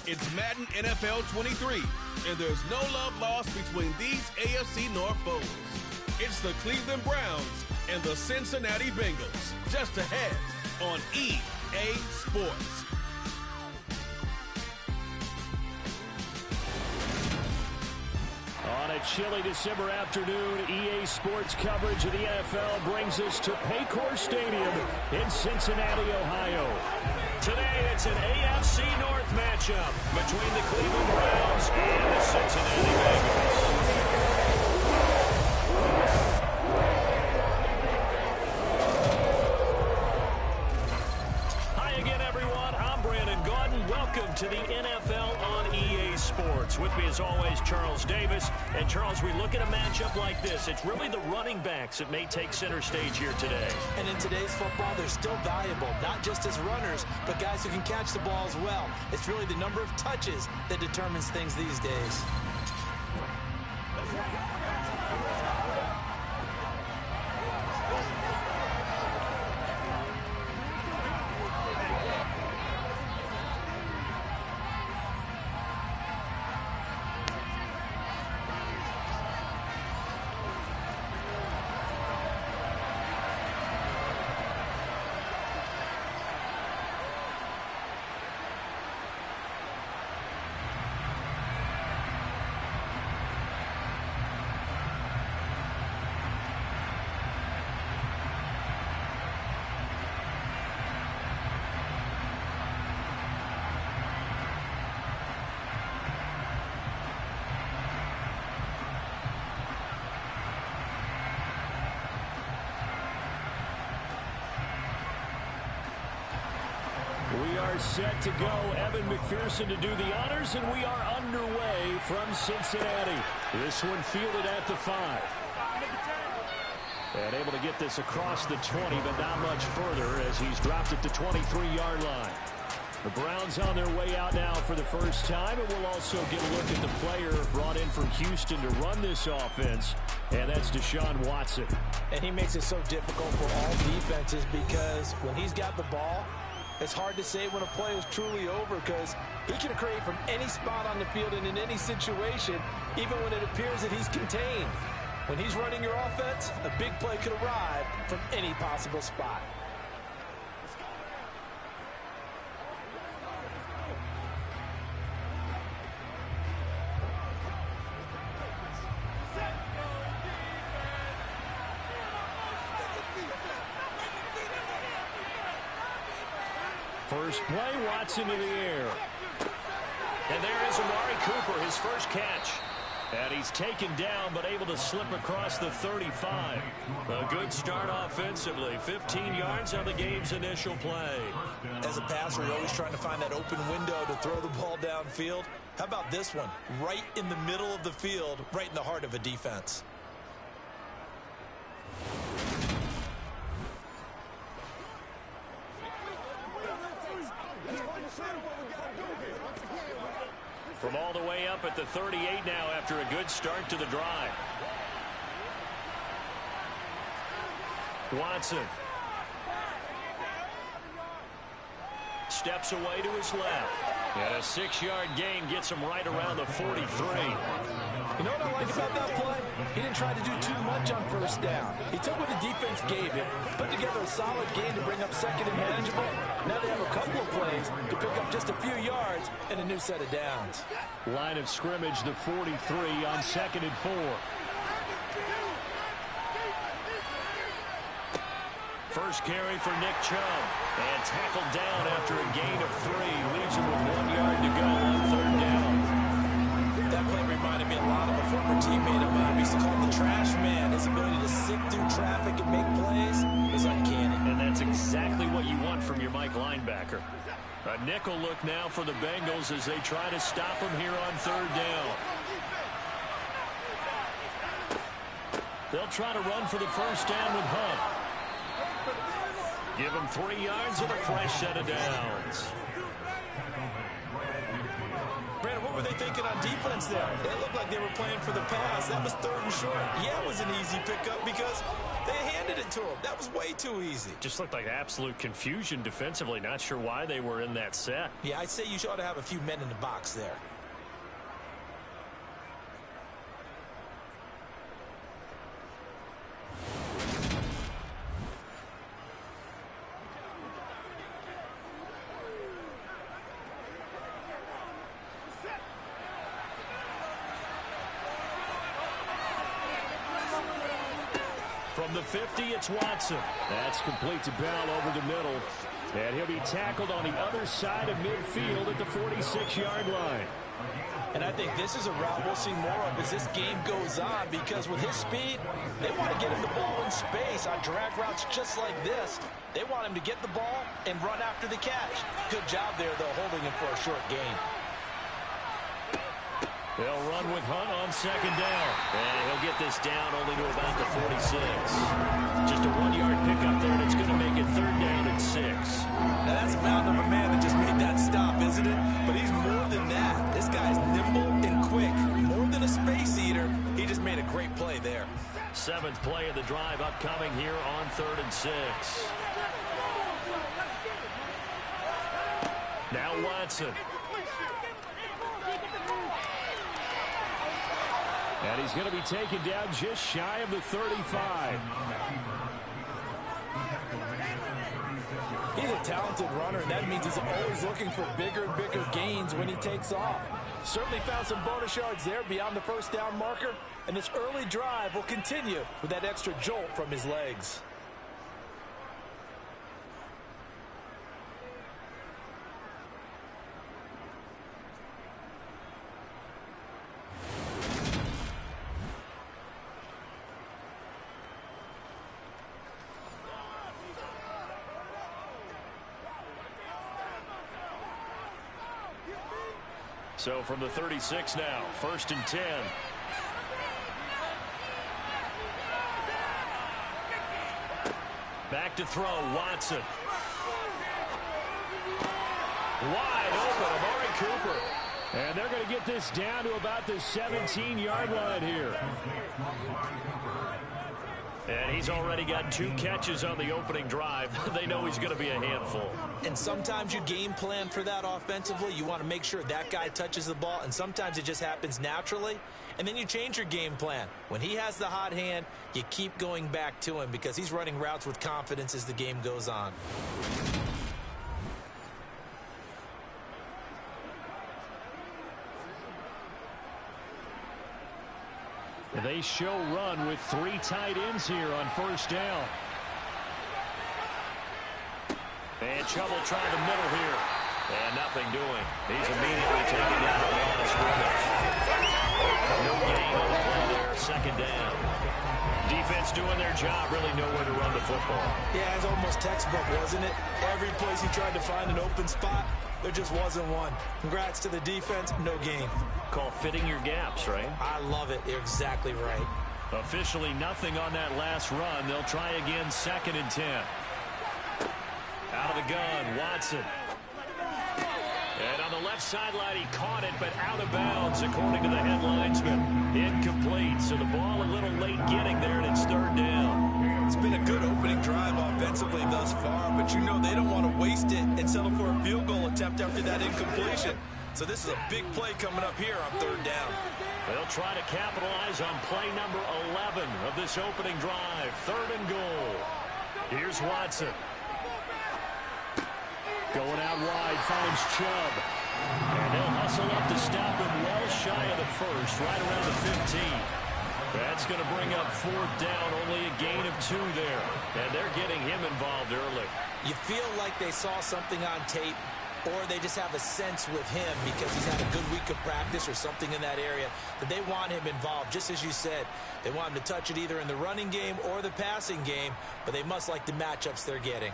It's Madden NFL 23, and there's no love lost between these AFC North foes. It's the Cleveland Browns and the Cincinnati Bengals, just ahead on EA Sports. On a chilly December afternoon, EA Sports coverage of the NFL brings us to Paycor Stadium in Cincinnati, Ohio. Today, it's an AFC North matchup between the Cleveland Browns and the Cincinnati Bengals. Hi again, everyone. I'm Brandon Gaudin. Welcome to the NFL on EA Sports. With me, as always, Charles Davis. And, Charles, we look at a matchup like this. It's really the running backs that may take center stage here today. And in today's football, they're still valuable, not just as runners, but guys who can catch the ball as well. It's really the number of touches that determines things these days. We are set to go. Evan McPherson to do the honors, and we are underway from Cincinnati. This one fielded at the 5. And able to get this across the 20, but not much further as he's dropped it to 23-yard line. The Browns on their way out now for the first time, and we'll also get a look at the player brought in from Houston to run this offense, and that's Deshaun Watson. And he makes it so difficult for all defenses because when he's got the ball, it's hard to say when a play is truly over because he can create from any spot on the field and in any situation, even when it appears that he's contained. When he's running your offense, a big play could arrive from any possible spot. First play, Watson in the air. And there is Amari Cooper, his first catch. And he's taken down, but able to slip across the 35. A good start offensively. 15 yards on the game's initial play. As a passer, you're always trying to find that open window to throw the ball downfield. How about this one? Right in the middle of the field, right in the heart of a defense. From all the way up at the 38 now after a good start to the drive. Watson. Steps away to his left. And a 6-yard gain gets him right around the 43. You know what I like about that play? He didn't try to do too much on first down. He took what the defense gave him, put together a solid game to bring up second and manageable. Now they have a couple of plays to pick up just a few yards and a new set of downs. Line of scrimmage, the 43 on 2nd and 4. First carry for Nick Chubb. And tackled down after a gain of 3. Leaves him with 1 yard to go on 3rd down. That play reminded me a lot of a former teammate of mine. We used to call him the trash man. His ability to sift through traffic and make plays was uncanny. And that's exactly what you want from your Mike linebacker. A nickel look now for the Bengals as they try to stop him here on 3rd down. They'll try to run for the first down with Hunt. Give him 3 yards and a fresh set of downs. Brandon, what were they thinking on defense there? It looked like they were playing for the pass. That was 3rd and short. Yeah, it was an easy pickup because they had handed it to him. That was way too easy. Just looked like absolute confusion defensively. Not sure why they were in that set. Yeah, I'd say you ought to have a few men in the box there. From the 50, it's Watson. That's complete to Bell over the middle. And he'll be tackled on the other side of midfield at the 46-yard line. And I think this is a route we'll see more of as this game goes on, because with his speed, they want to get him the ball in space on drag routes just like this. They want him to get the ball and run after the catch. Good job there, though, holding him for a short gain. They'll run with Hunt on second down. And he'll get this down only to about the 46. Just a 1-yard pickup there, and it's going to make it 3rd down and 6. Now that's a mountain of a man that just made that stop, isn't it? But he's more than that. This guy's nimble and quick. More than a space eater, he just made a great play there. 7th play of the drive upcoming here on 3rd and 6. Now Watson. And he's going to be taken down just shy of the 35. He's a talented runner, and that means he's always looking for bigger and bigger gains when he takes off. Certainly found some bonus yards there beyond the first down marker, and this early drive will continue with that extra jolt from his legs. So from the 36 now, 1st and 10. Back to throw, Watson. Wide open, Amari Cooper. And they're going to get this down to about the 17-yard line here. And he's already got 2 catches on the opening drive. They know he's going to be a handful. And sometimes you game plan for that offensively. You want to make sure that guy touches the ball, and sometimes it just happens naturally. And then you change your game plan. When he has the hot hand, you keep going back to him because he's running routes with confidence as the game goes on. They show run with 3 tight ends here on 1st down. And Chubb will try the middle here. And nothing doing. He's immediately taken down the line of scrimmage. No gain on the play there. 2nd down. Defense doing their job, really nowhere to run the football. Yeah, it's almost textbook, wasn't it? Every place he tried to find an open spot, there just wasn't one. Congrats to the defense, no gain. Called fitting your gaps, right? I love it. You're exactly right. Officially nothing on that last run. They'll try again, 2nd and 10. Out of the gun, Watson. And on the left sideline, he caught it, but out of bounds, according to the head linesman. Incomplete, so the ball a little late getting there, and it's 3rd down. It's been a good opening drive offensively thus far, but you know they don't want to waste it and settle for a field goal attempt after that incompletion. So this is a big play coming up here on 3rd down. They'll try to capitalize on play number 11 of this opening drive. 3rd and goal. Here's Watson. Going out wide, finds Chubb. And they'll hustle up to stop him well shy of the 1st, right around the 15. That's going to bring up 4th down, only a gain of 2 there. And they're getting him involved early. You feel like they saw something on tape, or they just have a sense with him because he's had a good week of practice or something in that area that they want him involved. Just as you said, they want him to touch it either in the running game or the passing game, but they must like the matchups they're getting.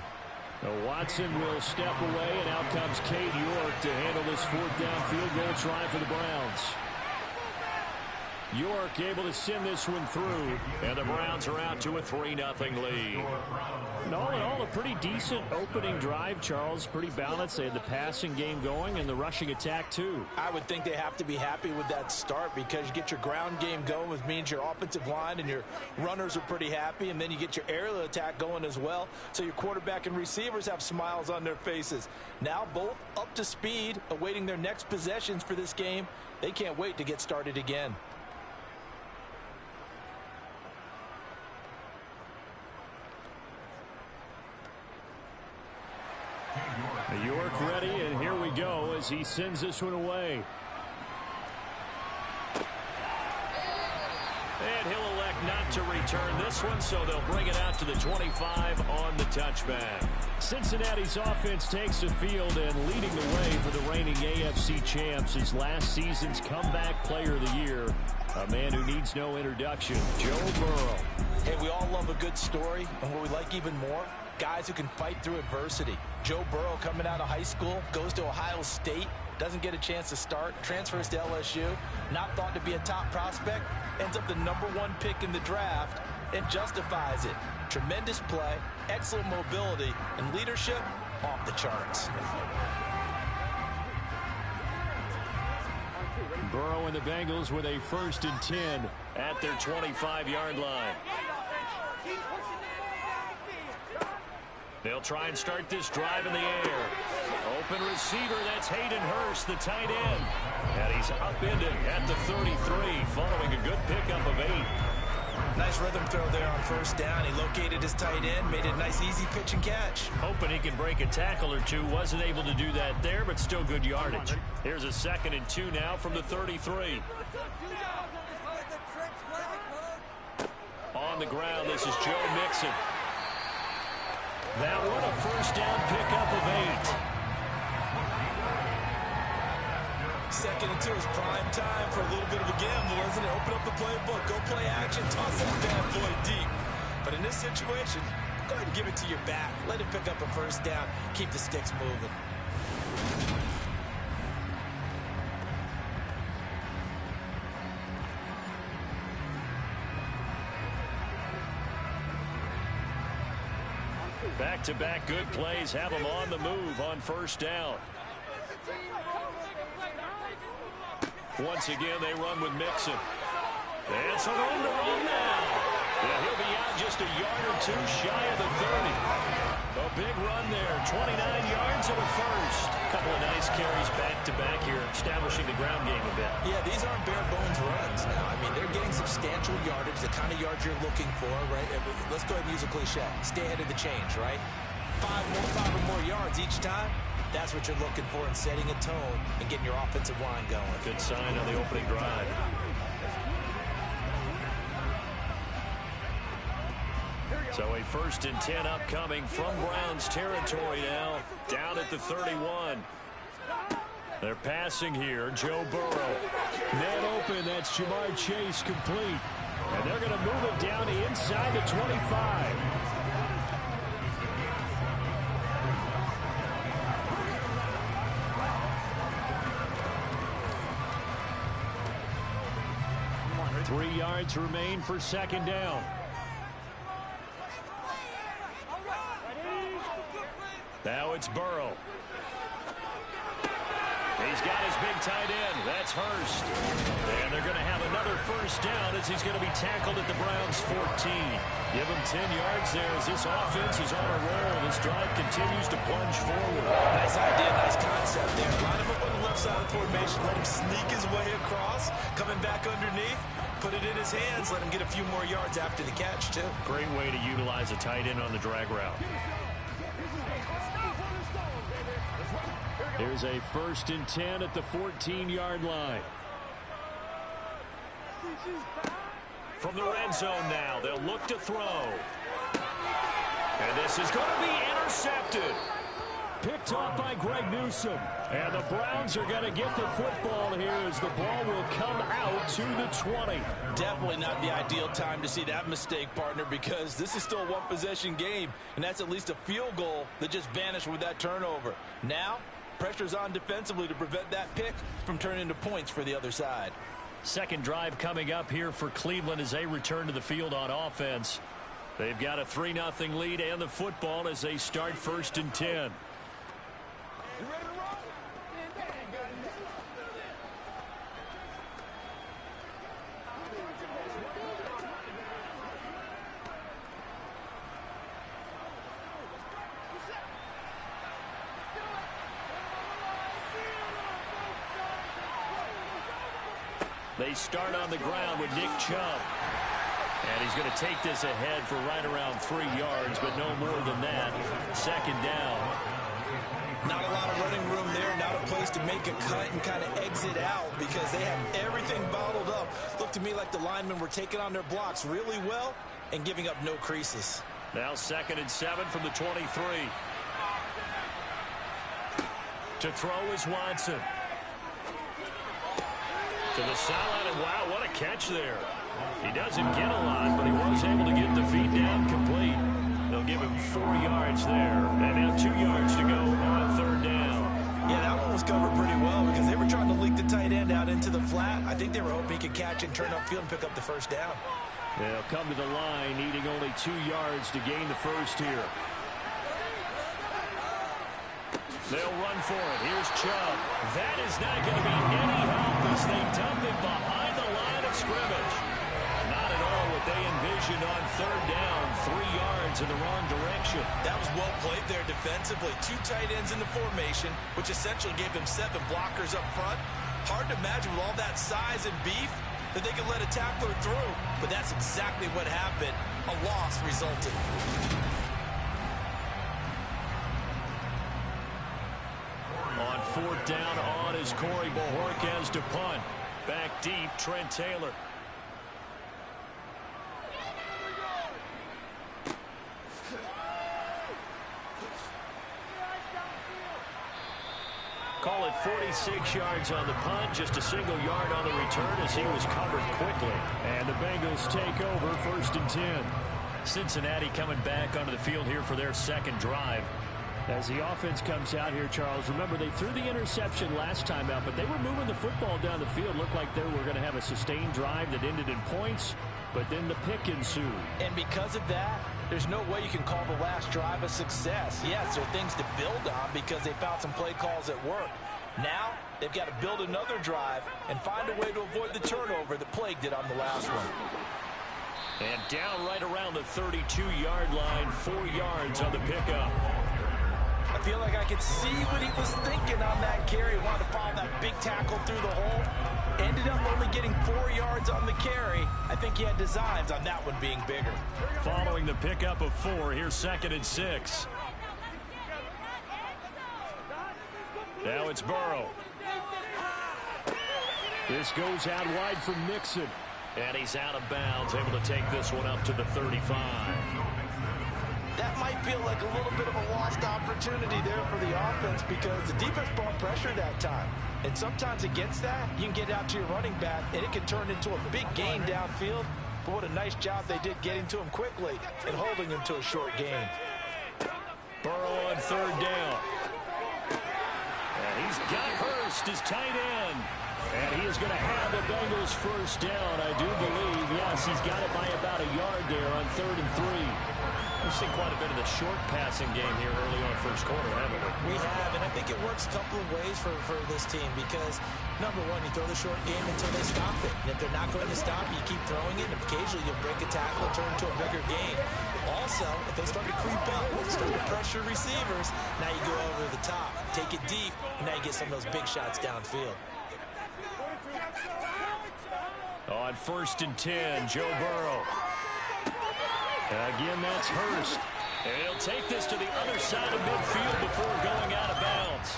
Now Watson will step away, and out comes Cade York to handle this 4th down field goal try for the Browns. York able to send this one through, and the Browns are out to a 3-0 lead. And all in all, a pretty decent opening drive, Charles. Pretty balanced. They had the passing game going and the rushing attack, too. I would think they have to be happy with that start because you get your ground game going, which means your offensive line and your runners are pretty happy, and then you get your aerial attack going as well, so your quarterback and receivers have smiles on their faces. Now both up to speed, awaiting their next possessions for this game. They can't wait to get started again. York ready, and here we go as he sends this one away. And he'll elect not to return this one, so they'll bring it out to the 25 on the touchback. Cincinnati's offense takes the field and leading the way for the reigning AFC champs is last season's comeback player of the year, a man who needs no introduction, Joe Burrow. Hey, we all love a good story, and what we like even more, guys who can fight through adversity. Joe Burrow coming out of high school, goes to Ohio State, doesn't get a chance to start, transfers to LSU, not thought to be a top prospect, ends up the #1 pick in the draft, and justifies it. Tremendous play, excellent mobility, and leadership off the charts. Burrow and the Bengals with a 1st and 10 at their 25-yard line. They'll try and start this drive in the air. Open receiver, that's Hayden Hurst, the tight end. And he's upended at the 33, following a good pickup of 8. Nice rhythm throw there on 1st down. He located his tight end, made it a nice easy pitch and catch. Hoping he can break a tackle or two. Wasn't able to do that there, but still good yardage. Here's a 2nd and 2 now from the 33. On the ground, this is Joe Mixon. That one a 1st down pickup of 8. 2nd and 2 is prime time for a little bit of a gamble, isn't it? Open up the playbook, go play action, toss that bad boy deep. But in this situation, go ahead and give it to your back. Let him pick up a 1st down, keep the sticks moving. Back-to-back good plays have them on the move on 1st down. Once again, they run with Mixon. And some room to run now. Yeah, he'll be out just a yard or two shy of the 30. A big run there, 29 yards and a 1st. A couple of nice carries back-to-back here, establishing the ground game a bit. Yeah, these aren't bare-bones runs now. I mean, they're getting substantial yardage, the kind of yards you're looking for, right? Let's go ahead and use a cliche. Stay ahead of the change, right? 5 or more yards each time. That's what you're looking for in setting a tone and getting your offensive line going. Good sign on the opening drive. So a 1st and 10 upcoming from Browns territory now, down at the 31. They're passing here, Joe Burrow. Man open, that's Jamar Chase complete. And they're going to move it down to inside the 25. Three yards remain for 2nd down. Now it's Burrow. He's got his big tight end. That's Hurst. And they're going to have another 1st down as he's going to be tackled at the Browns' 14. Give him 10 yards there as this offense is on a roll. This drive continues to plunge forward. Nice idea, nice concept there. Line him up on the left side of the formation. Let him sneak his way across. Coming back underneath. Put it in his hands. Let him get a few more yards after the catch, too. Great way to utilize a tight end on the drag route. Here's a 1st and 10 at the 14-yard line. From the red zone now, they'll look to throw. And this is going to be intercepted. Picked off by Greg Newsome. And the Browns are going to get the football here as the ball will come out to the 20. Definitely not the ideal time to see that mistake, partner, because this is still a one-possession game, and that's at least a field goal that just vanished with that turnover. Now, pressure's on defensively to prevent that pick from turning into points for the other side. Second drive coming up here for Cleveland as they return to the field on offense. They've got a 3-0 lead and the football as they start 1st and 10. They start on the ground with Nick Chubb. And he's going to take this ahead for right around 3 yards, but no more than that. Second down. Not a lot of running room there, not a place to make a cut and kind of exit out because they have everything bottled up. Looked to me like the linemen were taking on their blocks really well and giving up no creases. Now 2nd and 7 from the 23. To throw is Watson. To the sideline, and wow, what a catch there. He doesn't get a lot, but he was able to get the feet down complete. They'll give him 4 yards there. And now 2 yards to go on 3rd down. Yeah, that one was covered pretty well because they were trying to leak the tight end out into the flat. I think they were hoping he could catch and turn upfield and pick up the 1st down. They'll come to the line, needing only 2 yards to gain the 1st here. They'll run for it. Here's Chubb. That is not going to be any help as they dump it behind the line of scrimmage. Not at all what they envisioned on 3rd down. 3 yards in the wrong direction. That was well played there defensively. 2 tight ends in the formation, which essentially gave them 7 blockers up front. Hard to imagine with all that size and beef that they could let a tackler through. But that's exactly what happened. A loss resulted. On 4th down, on is Corey Bojorquez to punt. Back deep, Trent Taylor. Call it 46 yards on the punt, just a single yard on the return as he was covered quickly. And the Bengals take over 1st and 10. Cincinnati coming back onto the field here for their 2nd drive. As the offense comes out here, Charles, remember they threw the interception last time out, but they were moving the football down the field. Looked like they were going to have a sustained drive that ended in points, but then the pick ensued. And because of that, there's no way you can call the last drive a success. Yes, there are things to build on because they found some play calls at work. Now, they've got to build another drive and find a way to avoid the turnover that plagued it on the last one. And down right around the 32-yard line, 4 yards on the pickup. I feel like I could see what he was thinking on that carry. Wanted to follow that big tackle through the hole. Ended up only getting 4 yards on the carry. I think he had designs on that one being bigger. Following the pickup of 4, here's 2nd and 6. Now it's Burrow. This goes out wide from Mixon. And he's out of bounds, able to take this one up to the 35. That might feel like a little bit of a lost opportunity there for the offense because the defense brought pressure that time. And sometimes against that, you can get out to your running back, and it can turn into a big gain downfield. But what a nice job they did getting to him quickly and holding him to a short gain. Burrow on 3rd down. And he's got Hurst, his tight end. And he is going to have the Bengals 1st down, I do believe. Yes, he's got it by about a yard there on 3rd and 3. We've seen quite a bit of the short passing game here early on 1st quarter, haven't we? We have, and I think it works a couple of ways for this team because, number one, you throw the short game until they stop it. And if they're not going to stop, you keep throwing it, and occasionally you'll break a tackle and turn into a bigger game. Also, if they start to creep up, start to pressure receivers, now you go over the top, take it deep, and now you get some of those big shots downfield. On 1st and 10, Joe Burrow. Again, that's Hurst. And he'll take this to the other side of midfield before going out of bounds.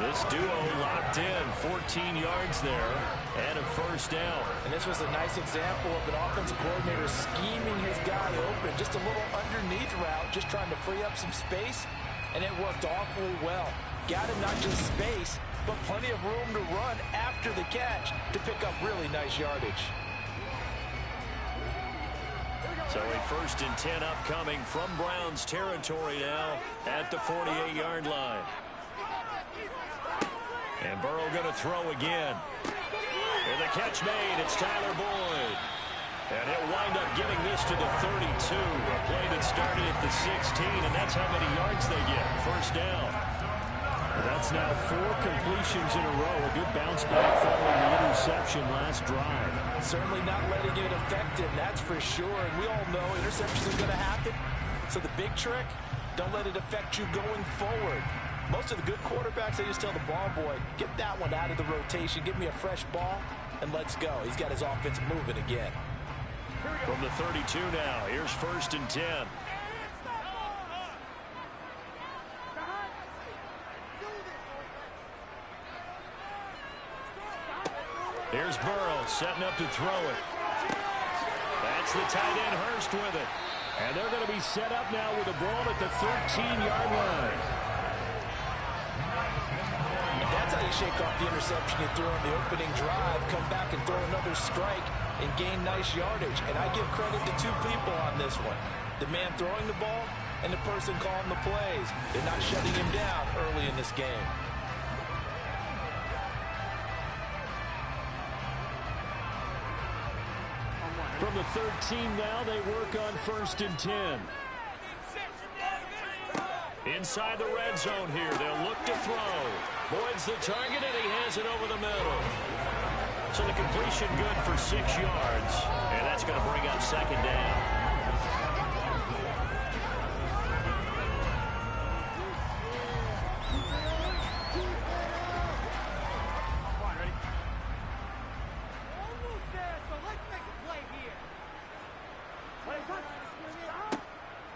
This duo locked in, 14 yards there, and a 1st down. And this was a nice example of an offensive coordinator scheming his guy open. Just a little underneath route, just trying to free up some space, and it worked awfully well. Got him not just space, but plenty of room to run after the catch to pick up really nice yardage. So a 1st and 10 upcoming from Browns territory now at the 48-yard line. And Burrow going to throw again. And the catch made. It's Tyler Boyd. And he'll wind up getting this to the 32. A play that started at the 16, and that's how many yards they get. First down. That's now 4 completions in a row. A good bounce back following the interception last drive. Certainly not letting it affect him, that's for sure. And we all know interceptions are going to happen. So the big trick, don't let it affect you going forward. Most of the good quarterbacks, they just tell the ball boy, get that one out of the rotation, give me a fresh ball, and let's go. He's got his offense moving again. From the 32 now, here's 1st and 10. Here's Burrow setting up to throw it. That's the tight end Hurst with it. And they're going to be set up now with the ball at the 13-yard line. That's how you shake off the interception you threw on the opening drive, come back and throw another strike and gain nice yardage. And I give credit to 2 people on this one. The man throwing the ball and the person calling the plays. They're not shutting him down early in this game. From the 13 now, they work on 1st and 10. Inside the red zone here, they'll look to throw. Boyd's the target, and he has it over the middle. So the completion good for 6 yards, and that's going to bring up 2nd down.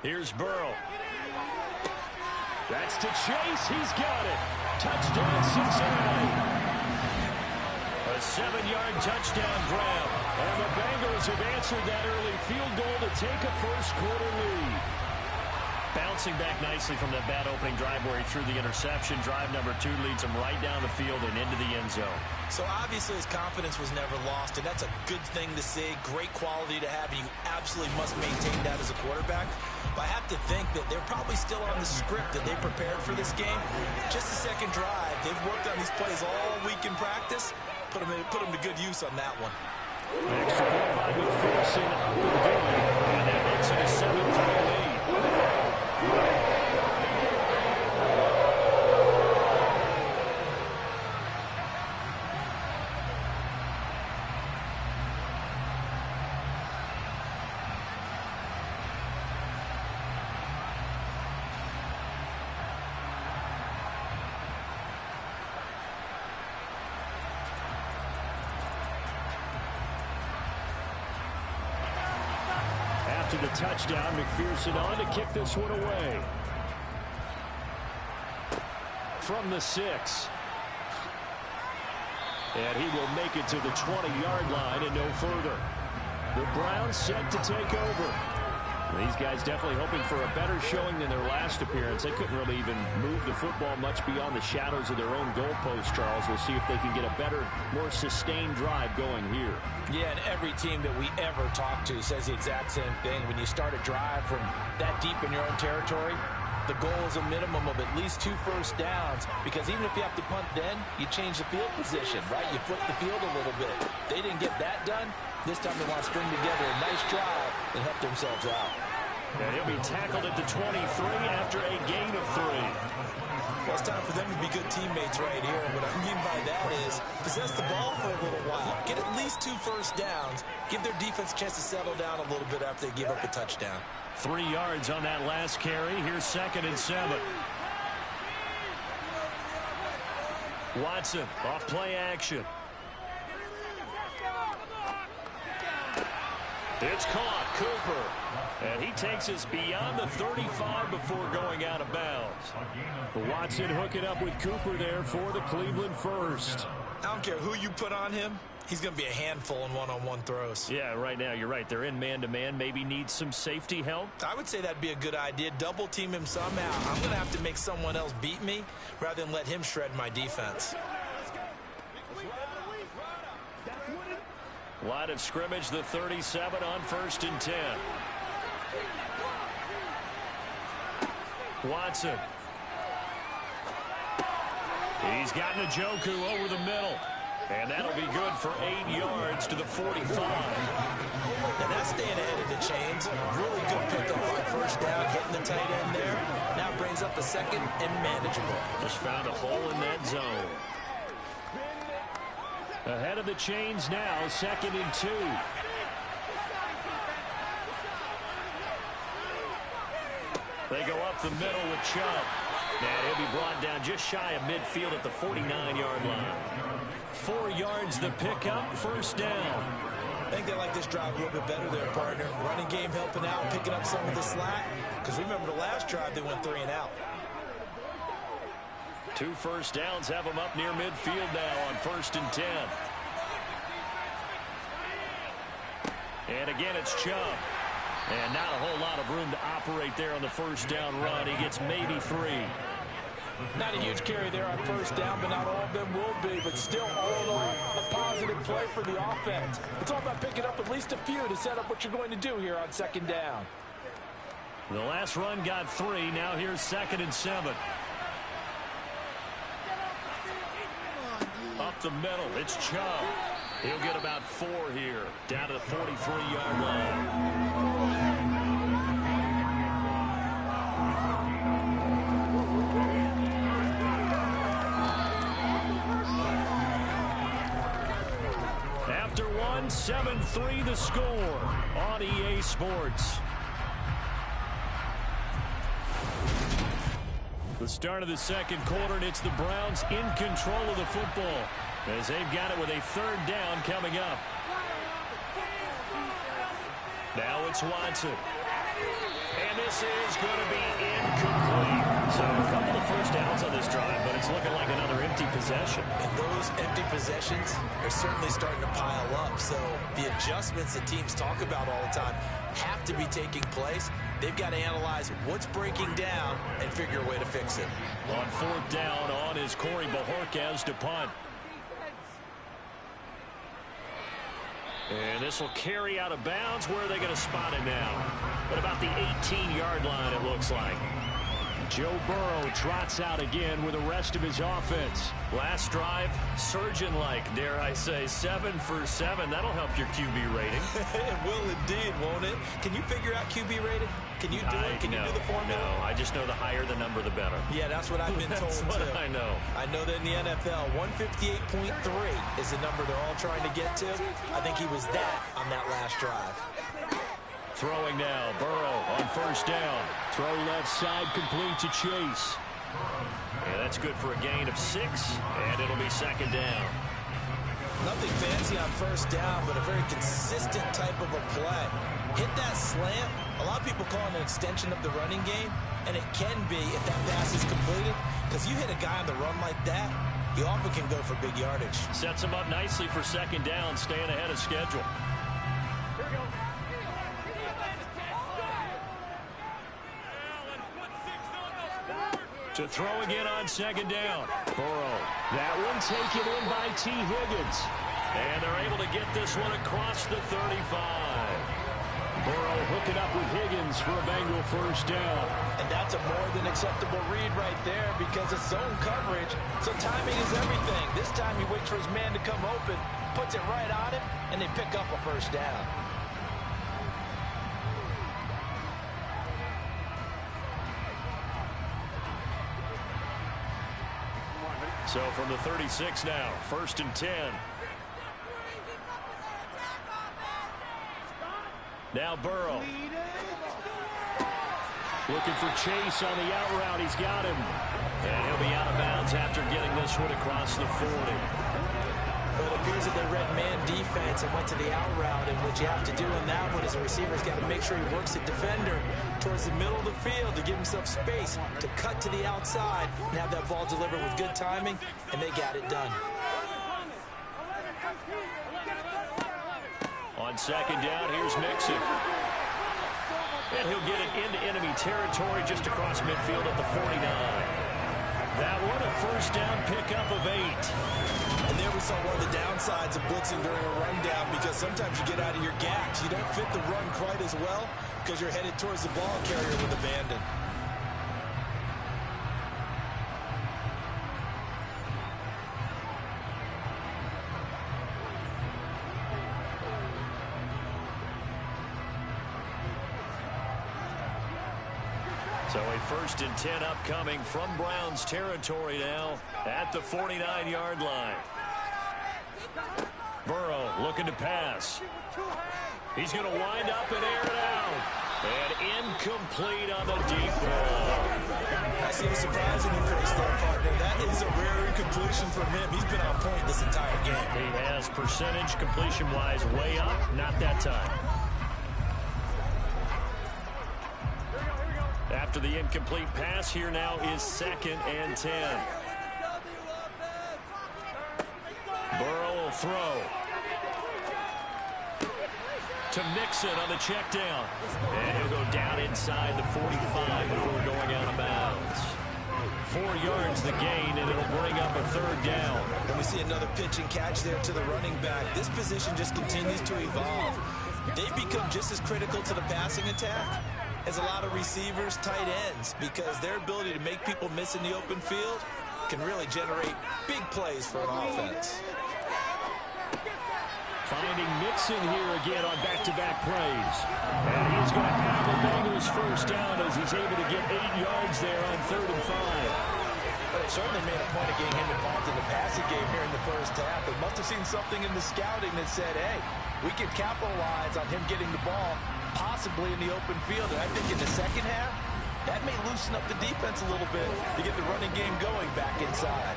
Here's Burrow. That's to Chase. He's got it. Touchdown, Cincinnati. A 7-yard touchdown grab. And the Bengals have answered that early field goal to take a first-quarter lead. Bouncing back nicely from that bad opening drive where he threw the interception. Drive number 2 leads him right down the field and into the end zone. So obviously his confidence was never lost, and that's a good thing to see. Great quality to have, and you absolutely must maintain that as a quarterback. But I have to think that they're probably still on the script that they prepared for this game. Just the second drive. They've worked on these plays all week in practice. Put them to good use on that one. Extra point by McPherson. And that makes it a 7-3 lead. After the touchdown, McPherson on to kick this one away. From the 6. And he will make it to the 20-yard line and no further. The Browns set to take over. These guys definitely hoping for a better showing than their last appearance. They couldn't really even move the football much beyond the shadows of their own goalpost, Charles. We'll see if they can get a better, more sustained drive going here. Yeah, and every team that we ever talk to says the exact same thing. When you start a drive from that deep in your own territory, the goal is a minimum of at least 2 first downs, because even if you have to punt then, you change the field position, right? You flip the field a little bit. They didn't get that done. This time they want to string together a nice drive and help themselves out. And he'll be tackled at the 23 after a gain of 3. Well, it's time for them to be good teammates right here. What I mean by that is possess the ball for a little while. Get at least 2 first downs. Give their defense a chance to settle down a little bit after they give up a touchdown. 3 yards on that last carry. Here's 2nd and 7. Watson off play action. It's caught. Cooper. And he takes us beyond the 35 before going out of bounds. Watson hooking up with Cooper there for the Cleveland first. I don't care who you put on him. He's going to be a handful in one-on-one throws. Yeah, right now you're right. They're in man-to-man. Maybe need some safety help. I would say that'd be a good idea. Double team him somehow. I'm going to have to make someone else beat me rather than let him shred my defense. Line of scrimmage, the 37 on 1st and 10. Watson. He's got Njoku over the middle. And that'll be good for 8 yards to the 45. And that's staying ahead of the chains. Really good pickup on first down, hitting the tight end there. Now brings up a second and manageable. Just found a hole in that zone. Ahead of the chains now, 2nd and 2. They go up the middle with Chubb. And he'll be brought down just shy of midfield at the 49-yard line. 4 yards the pickup, first down. I think they like this drive a little bit better there, partner. Running game helping out, picking up some of the slack. Because remember the last drive, they went 3 and out. 2 first downs have them up near midfield now on 1st and 10. And again, it's Chubb. And not a whole lot of room to operate there on the first down run. He gets maybe 3. Not a huge carry there on first down, but not all of them will be. But still, all in all, a positive play for the offense. It's all about picking up at least a few to set up what you're going to do here on 2nd down. The last run got 3. Now here's 2nd and 7. Up the middle, it's Chubb. He'll get about 4 here, down to the 43-yard line. After 1, 7-3 the score on EA Sports. The start of the 2nd quarter, and it's the Browns in control of the football as they've got it with a 3rd down coming up. Now it's Watson. And this is going to be incomplete. So a couple of first downs on this drive, but it's looking like another empty possession. And those empty possessions are certainly starting to pile up. So the adjustments that teams talk about all the time have to be taking place. They've got to analyze what's breaking down and figure a way to fix it. On 4th down, on is Corey Bajorquez to punt. And this will carry out of bounds. Where are they going to spot him now? At about the 18-yard line, it looks like. Joe Burrow trots out again with the rest of his offense. Last drive, surgeon-like, dare I say, 7 for 7. That'll help your QB rating. It will indeed, won't it? Can you figure out QB rating? Can you do it? Can you do the formula? No, I just know the higher the number, the better. Yeah, that's what I've been told, That's what too. I know. I know that in the NFL, 158.3 is the number they're all trying to get to. I think he was that on that last drive. Throwing now, Burrow on 1st down. Throw left side, complete to Chase. Yeah, that's good for a gain of 6, and it'll be 2nd down. Nothing fancy on 1st down, but a very consistent type of a play. Hit that slant. A lot of people call it an extension of the running game, and it can be if that pass is completed, because you hit a guy on the run like that, you often can go for big yardage. Sets him up nicely for 2nd down, staying ahead of schedule. Here we go. To throw again on 2nd down. Burrow. That one taken in by T. Higgins. And they're able to get this one across the 35. Burrow hooking up with Higgins for a Bengal 1st down. And that's a more than acceptable read right there because it's zone coverage. So timing is everything. This time he waits for his man to come open, puts it right on him, and they pick up a 1st down. So from the 36 now, 1st and 10. Now Burrow. Looking for Chase on the out route. He's got him. And he'll be out of bounds after getting this one across the 40. Well, it appears that they read man defense and went to the out route. And what you have to do in that one is a receiver's got to make sure he works the defender towards the middle of the field to give himself space to cut to the outside and have that ball delivered with good timing, and they got it done. On 2nd down, here's Mixon. And he'll get it into enemy territory just across midfield at the 49. That one, a 1st down pickup of 8. And there we saw one of the downsides of blitzing during a rundown because sometimes you get out of your gaps. You don't fit the run quite as well because you're headed towards the ball carrier with abandon. So a 1st and 10 upcoming from Browns territory now at the 49-yard line. Burrow looking to pass. He's going to wind up and air it out. And incomplete on the deep ball. I see a surprising face there, partner. That is a rare incompletion from him. He's been on point this entire game. He has percentage completion-wise way up. Not that time. After the incomplete pass, here now is 2nd and 10. Burrow will throw. To Mixon on the check down. And he'll go down inside the 45 before going out of bounds. 4 yards the gain, and it'll bring up a 3rd down. And we see another pitch and catch there to the running back. This position just continues to evolve. They've become just as critical to the passing attack as a lot of receivers, tight ends, because their ability to make people miss in the open field can really generate big plays for an offense. Finding Mixon here again on back-to-back plays. And he's going to have the Bengals 1st down as he's able to get 8 yards there on 3rd and 5. Well, it certainly made a point of getting him involved in the passing game here in the 1st half. They must have seen something in the scouting that said, hey, we can capitalize on him getting the ball possibly in the open field. And I think in the 2nd half, that may loosen up the defense a little bit to get the running game going back inside.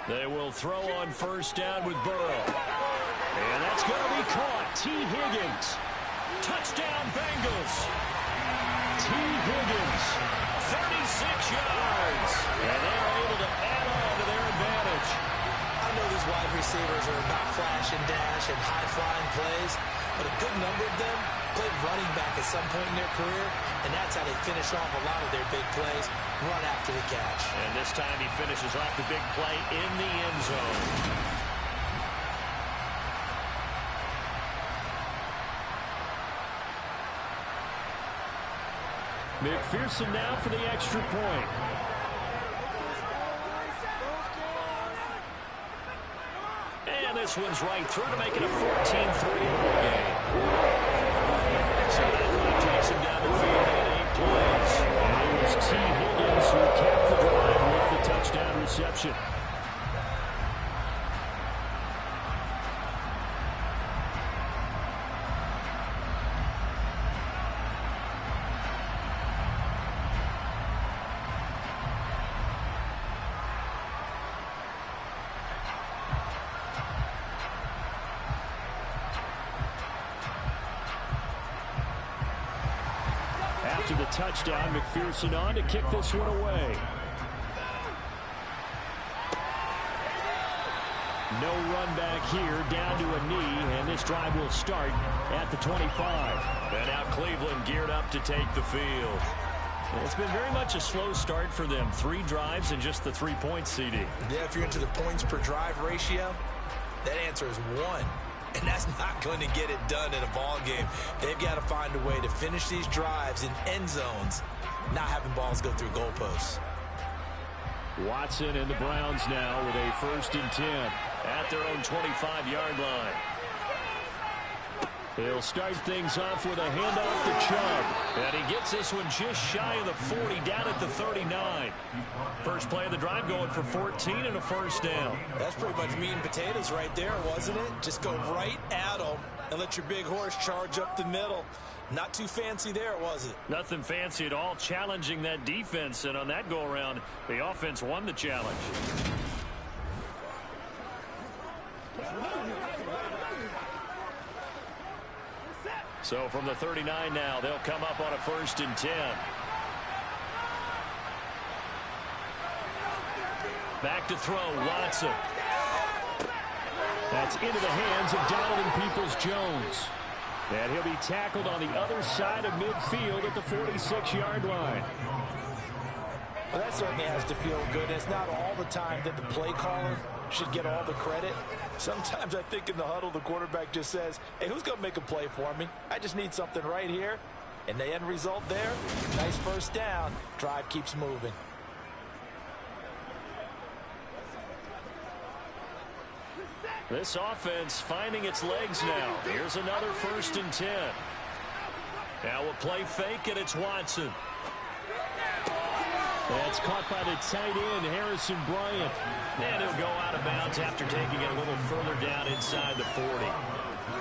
They will throw on 1st down with Burrow. And that's going to be caught. T. Higgins. Touchdown, Bengals. T. Higgins. 36 yards. And they're able to add on to their advantage. I know these wide receivers are about flash and dash and high-flying plays, but a good number of them played running back at some point in their career, and that's how they finish off a lot of their big plays, run after the catch. And this time he finishes off the big play in the end zone. McPherson now for the extra point. And this one's right through to make it a 14-3 game. So that takes him down the field in 8 plays. And it was T. Higgins who capped the drive with the touchdown reception. After the touchdown, McPherson on to kick this one away. No run back here, down to a knee, and this drive will start at the 25. And now Cleveland geared up to take the field. It's been very much a slow start for them. 3 drives and just the 3 points, CD. Yeah, if you're into the points per drive ratio, that answer is 1. And that's not going to get it done in a ball game. They've got to find a way to finish these drives in end zones, not having balls go through goalposts. Watson and the Browns now with a 1st and 10 at their own 25-yard line. He'll start things off with a handoff to Chubb. And he gets this one just shy of the 40, down at the 39. First play of the drive going for 14 and a 1st down. That's pretty much meat and potatoes right there, wasn't it? Just go right at them and let your big horse charge up the middle. Not too fancy there, was it? Nothing fancy at all, challenging that defense. And on that go-around, the offense won the challenge. So from the 39 now, they'll come up on a 1st and 10. Back to throw, Watson. That's into the hands of Donovan Peoples-Jones. And he'll be tackled on the other side of midfield at the 46-yard line. Well, that certainly has to feel good. It's not all the time that the play caller should get all the credit. Sometimes I think in the huddle, the quarterback just says, hey, who's going to make a play for me? I just need something right here. And the end result there, nice 1st down. Drive keeps moving. This offense finding its legs now. Here's another 1st and 10. Now a play fake, and it's Watson. That's caught by the tight end, Harrison Bryant. And he'll go out of bounds after taking it a little further down inside the 40.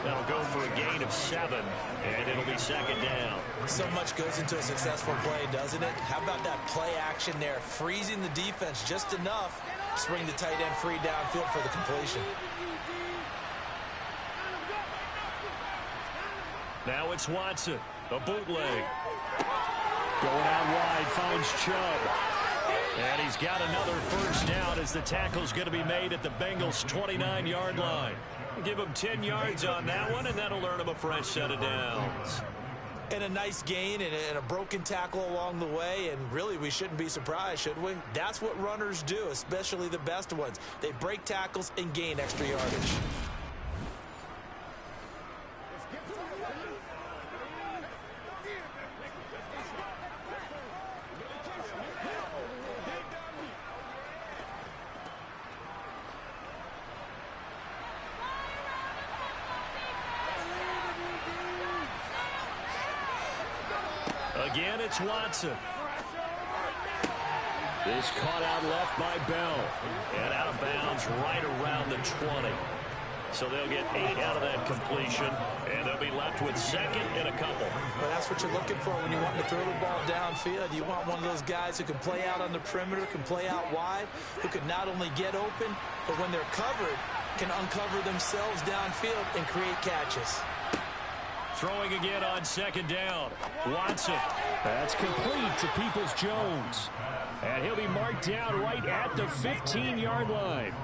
That'll go for a gain of 7, and it'll be 2nd down. So much goes into a successful play, doesn't it? How about that play action there, freezing the defense just enough to bring the tight end free downfield for the completion. Now it's Watson, a bootleg. Going out wide, finds Chubb. And he's got another 1st down as the tackle's going to be made at the Bengals' 29-yard line. Give him 10 yards on that one, and that'll earn him a fresh set of downs. And a nice gain and a broken tackle along the way, and really we shouldn't be surprised, should we? That's what runners do, especially the best ones. They break tackles and gain extra yardage. Again, it's Watson. This caught out left by Bell. And out of bounds right around the 20. So they'll get 8 out of that completion, and they'll be left with 2nd and a couple. Well, that's what you're looking for when you want to throw the ball downfield. You want one of those guys who can play out on the perimeter, can play out wide, who can not only get open, but when they're covered, can uncover themselves downfield and create catches. Throwing again on 2nd down. Watson. That's complete to Peoples-Jones. And he'll be marked down right at the 15-yard line.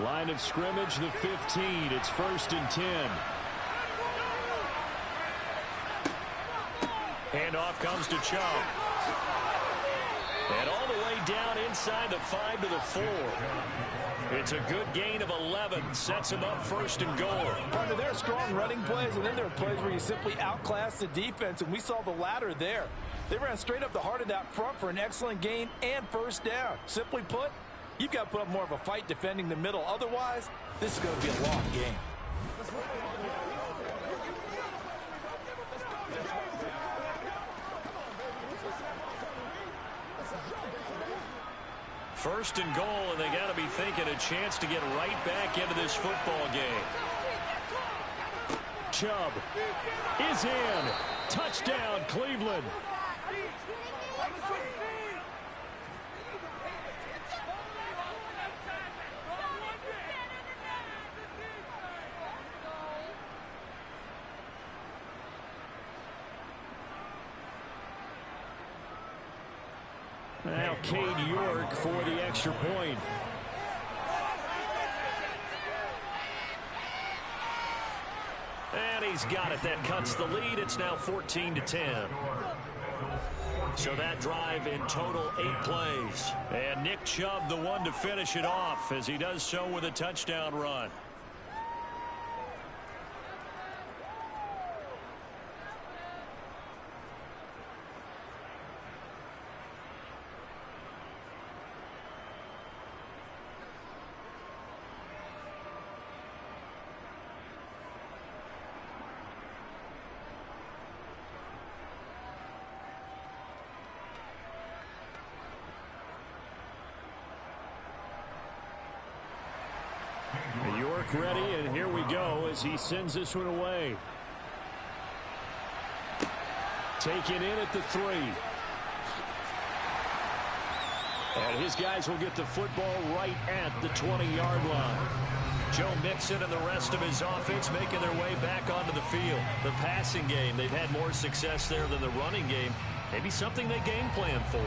Line of scrimmage, the 15. It's 1st and 10. Handoff comes to Chubb. And all the way down inside the 5 to the 4. It's a good gain of 11. Sets him up 1st and goal. Partner, there are strong running plays, and then there are plays where you simply outclass the defense, and we saw the latter there. They ran straight up the heart of that front for an excellent gain and 1st down. Simply put, you've got to put up more of a fight defending the middle. Otherwise, this is going to be a long game. First and goal, and they got to be thinking a chance to get right back into this football game. Chubb is in. Touchdown, Cleveland. Now Cade York for the extra point. And he's got it. That cuts the lead. It's now 14-10. So that drive in total 8 plays. And Nick Chubb the one to finish it off as he does so with a touchdown run. York ready, and here we go as he sends this one away. Taken in at the 3. And his guys will get the football right at the 20-yard line. Joe Mixon and the rest of his offense making their way back onto the field. The passing game, they've had more success there than the running game. Maybe something they game plan for.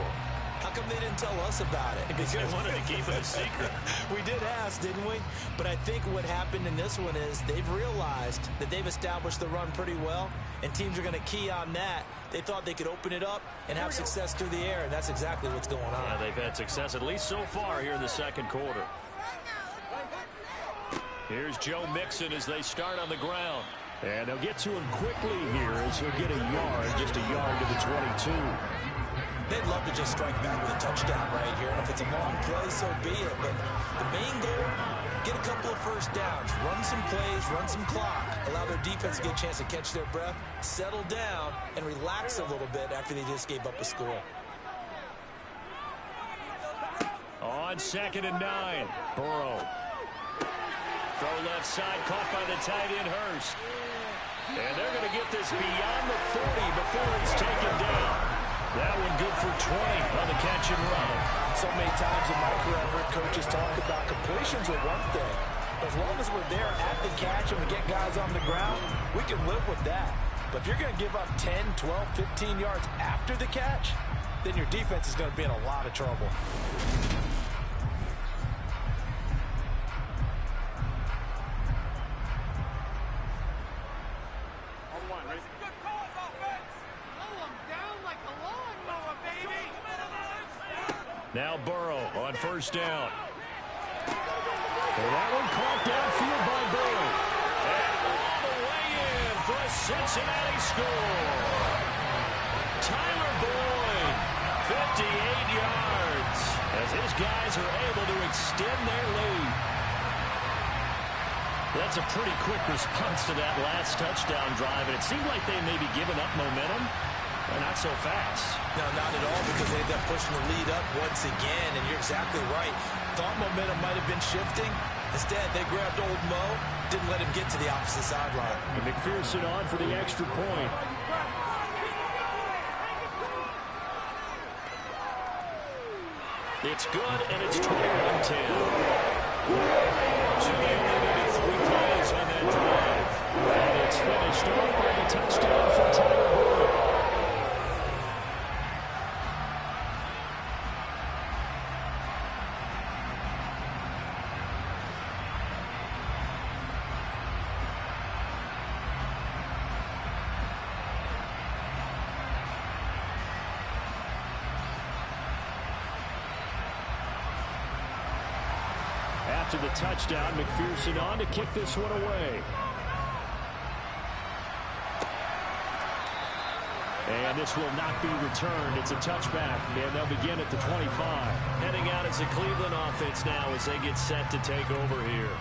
How come they didn't tell us about it? Because they wanted to keep it a secret. We did ask, didn't we? But I think what happened in this one is they've realized that they've established the run pretty well, and teams are going to key on that. They thought they could open it up and have success through the air, and that's exactly what's going on. Yeah, they've had success at least so far here in the second quarter. Here's Joe Mixon as they start on the ground. And they'll get to him quickly here as he'll get a yard, just a yard to the 22. They'd love to just strike back with a touchdown right here. And if it's a long play, so be it. But the main goal, get a couple of first downs, run some plays, run some clock, allow their defense to get a chance to catch their breath, settle down, and relax a little bit after they just gave up a score. On 2nd and 9, Burrow. Throw left side, caught by the tight end, Hurst. And they're going to get this beyond the 40 before it's taken down. That one good for 20 on the catch and run. So many times in my career, I've heard coaches talk about completions are one thing. As long as we're there at the catch and we get guys on the ground, we can live with that. But if you're going to give up 10, 12, 15 yards after the catch, then your defense is going to be in a lot of trouble. Now Burrow on 1st down. And that one caught downfield by Burrow. And all the way in for a Cincinnati score. Tyler Boyd, 58 yards, as his guys are able to extend their lead. That's a pretty quick response to that last touchdown drive, and it seemed like they may be giving up momentum. Not so fast. No, not at all, because they ended up pushing the lead up once again, and you're exactly right. Thought momentum might have been shifting. Instead, they grabbed old Mo, didn't let him get to the opposite sideline. And McPherson on for the extra point. It's good, and it's 21-10. So they only needed 3 plays on that drive. And it's finished off by the touchdown for Tyler Boyd. After the touchdown, McPherson on to kick this one away. And this will not be returned. It's a touchback, and they'll begin at the 25. Heading out as a Cleveland offense now as they get set to take over here.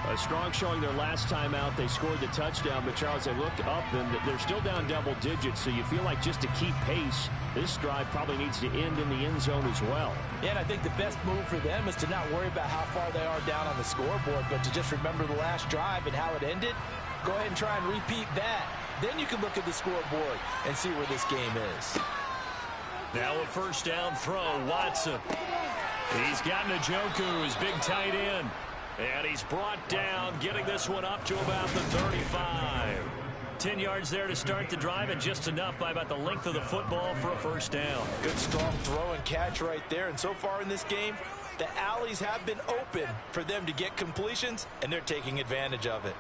A strong showing their last time out. They scored the touchdown, but Charles, they look up, and they're still down double digits, so you feel like just to keep pace, this drive probably needs to end in the end zone as well. Yeah, and I think the best move for them is to not worry about how far they are down on the scoreboard, but to just remember the last drive and how it ended. Go ahead and try and repeat that. Then you can look at the scoreboard and see where this game is. Now a 1st down throw, Watson. He's got Njoku, his big tight end. And he's brought down, getting this one up to about the 35. 10 yards there to start the drive, and just enough by about the length of the football for a 1st down. Good strong throw and catch right there. And so far in this game, the alleys have been open for them to get completions, and they're taking advantage of it.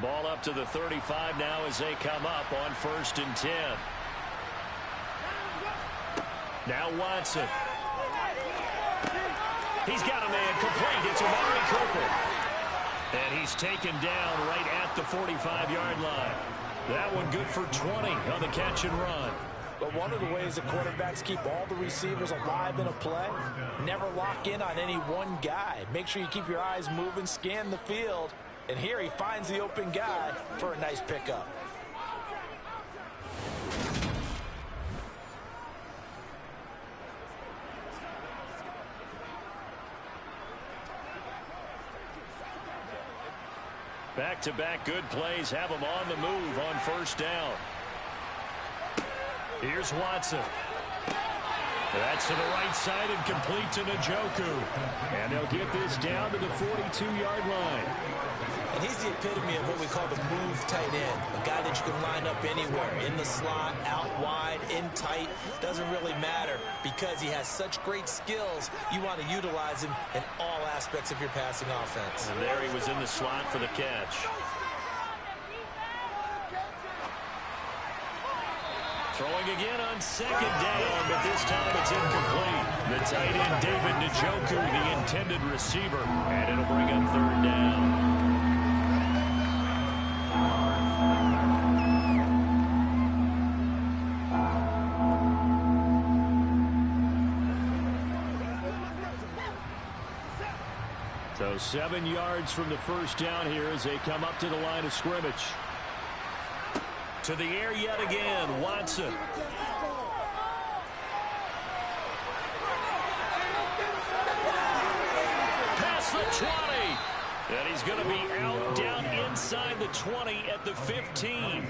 Ball up to the 35 now as they come up on 1st and 10. Now Watson. He's got a man complete. It's Amari Cooper. And he's taken down right at the 45-yard line. That one good for 20 on the catch and run. But one of the ways the quarterbacks keep all the receivers alive in a play, never lock in on any one guy. Make sure you keep your eyes moving, scan the field. And here he finds the open guy for a nice pickup. Back-to-back good plays have him on the move on 1st down. Here's Watson. That's to the right side and complete to Njoku. And they'll get this down to the 42-yard line. And he's the epitome of what we call the move tight end. A guy that you can line up anywhere. In the slot, out wide, in tight. Doesn't really matter because he has such great skills. You want to utilize him in all aspects of your passing offense. And there he was in the slot for the catch. Throwing again on second down, but this time it's incomplete. The tight end, David Njoku, the intended receiver, and it'll bring up third down. So 7 yards from the first down here as they come up to the line of scrimmage. To the air yet again, Watson. Past the 20. And he's going to be out down inside the 20 at the 15.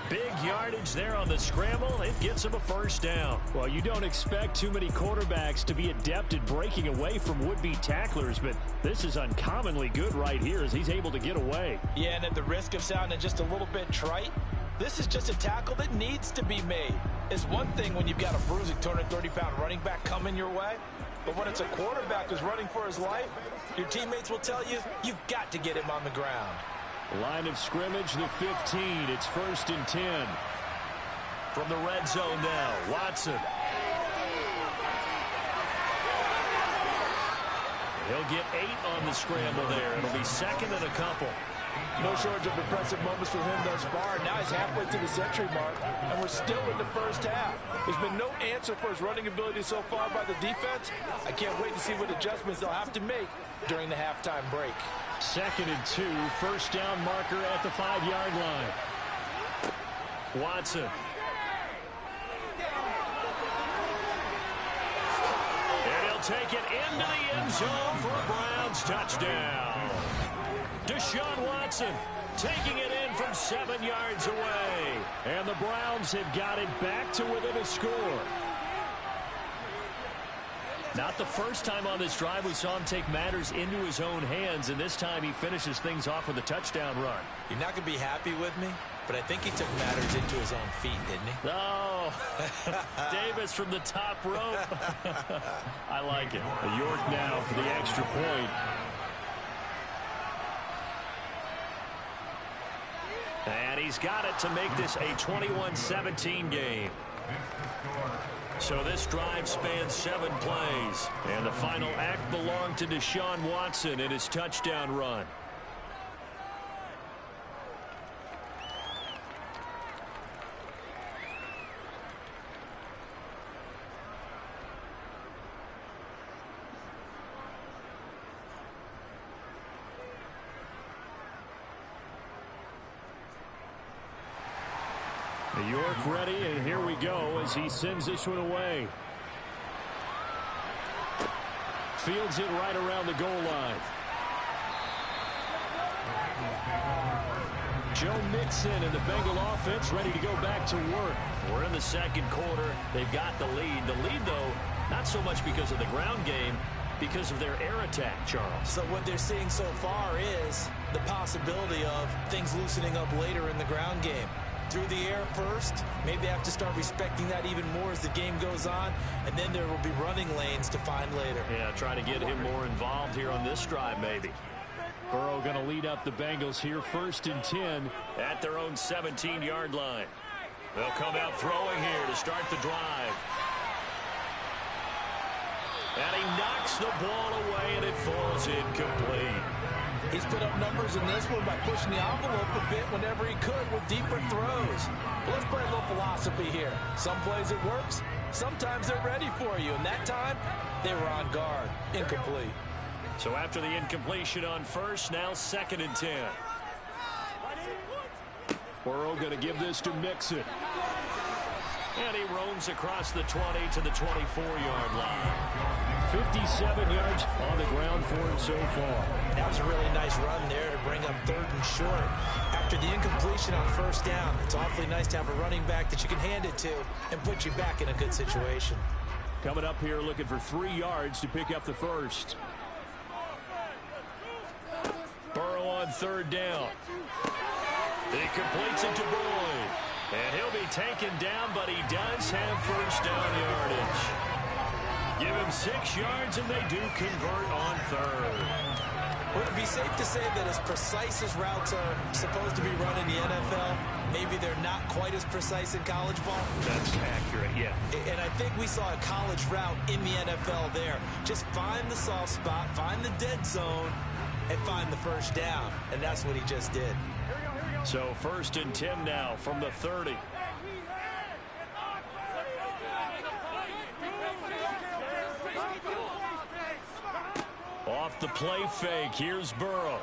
Big yardage there on the scramble. It gets him a first down. Well, you don't expect too many quarterbacks to be adept at breaking away from would-be tacklers, but this is uncommonly good right here as he's able to get away. Yeah, and at the risk of sounding just a little bit trite, this is just a tackle that needs to be made. It's one thing when you've got a bruising 230-pound running back coming your way, but when it's a quarterback who's running for his life, your teammates will tell you, you've got to get him on the ground. Line of scrimmage, the 15. It's 1st and 10. From the red zone now, Watson. He'll get 8 on the scramble there. It'll be second and a couple. No shortage of impressive moments from him thus far. Now he's halfway to the century mark, and we're still in the first half. There's been no answer for his running ability so far by the defense. I can't wait to see what adjustments they'll have to make during the halftime break. 2nd and 2, first down marker at the 5-yard line. Watson. And he'll take it into the end zone for a Browns touchdown. Deshaun Watson taking it in from 7 yards away. And the Browns have got it back to within a score. Not the first time on this drive we saw him take matters into his own hands, and this time he finishes things off with a touchdown run. You're not going to be happy with me, but I think he took matters into his own feet, didn't he? Oh, Davis from the top rope. I like it. York now for the extra point. And he's got it to make this a 21-17 game. So this drive spans 7 plays. And the final act belonged to Deshaun Watson in his touchdown run. York ready, and here we go as he sends this one away. Fields it right around the goal line. Joe Mixon and the Bengal offense ready to go back to work. We're in the second quarter. They've got the lead. The lead, though, not so much because of the ground game, because of their air attack, Charles. So what they're seeing so far is the possibility of things loosening up later in the ground game. Through the air first, maybe they have to start respecting that even more as the game goes on, and then there will be running lanes to find later. Yeah, try to get him more involved here on this drive, maybe. Burrow going to lead up the Bengals here, 1st and 10. At their own 17-yard line. They'll come out throwing here to start the drive. And he knocks the ball away, and it falls incomplete. He's put up numbers in this one by pushing the envelope a bit whenever he could with deeper throws. But let's play a little philosophy here. Some plays it works, sometimes they're ready for you. And that time, they were on guard. Incomplete. So after the incompletion on first, now 2nd and 10. Burrow going to give this to Mixon. And he roams across the 20 to the 24-yard line. 57 yards on the ground for him so far. That was a really nice run there to bring up 3rd and short. After the incompletion on first down, it's awfully nice to have a running back that you can hand it to and put you back in a good situation. Coming up here looking for 3 yards to pick up the first. Burrow on third down. He completes it to Boyd. And he'll be taken down, but he does have first down yardage. Give him 6 yards, and they do convert on third. Would it be safe to say that as precise as routes are supposed to be run in the NFL, maybe they're not quite as precise in college ball? That's accurate, yeah. And I think we saw a college route in the NFL there. Just find the soft spot, find the dead zone, and find the first down. And that's what he just did. So 1st and 10 now from the 30. Off the play fake, here's Burrow.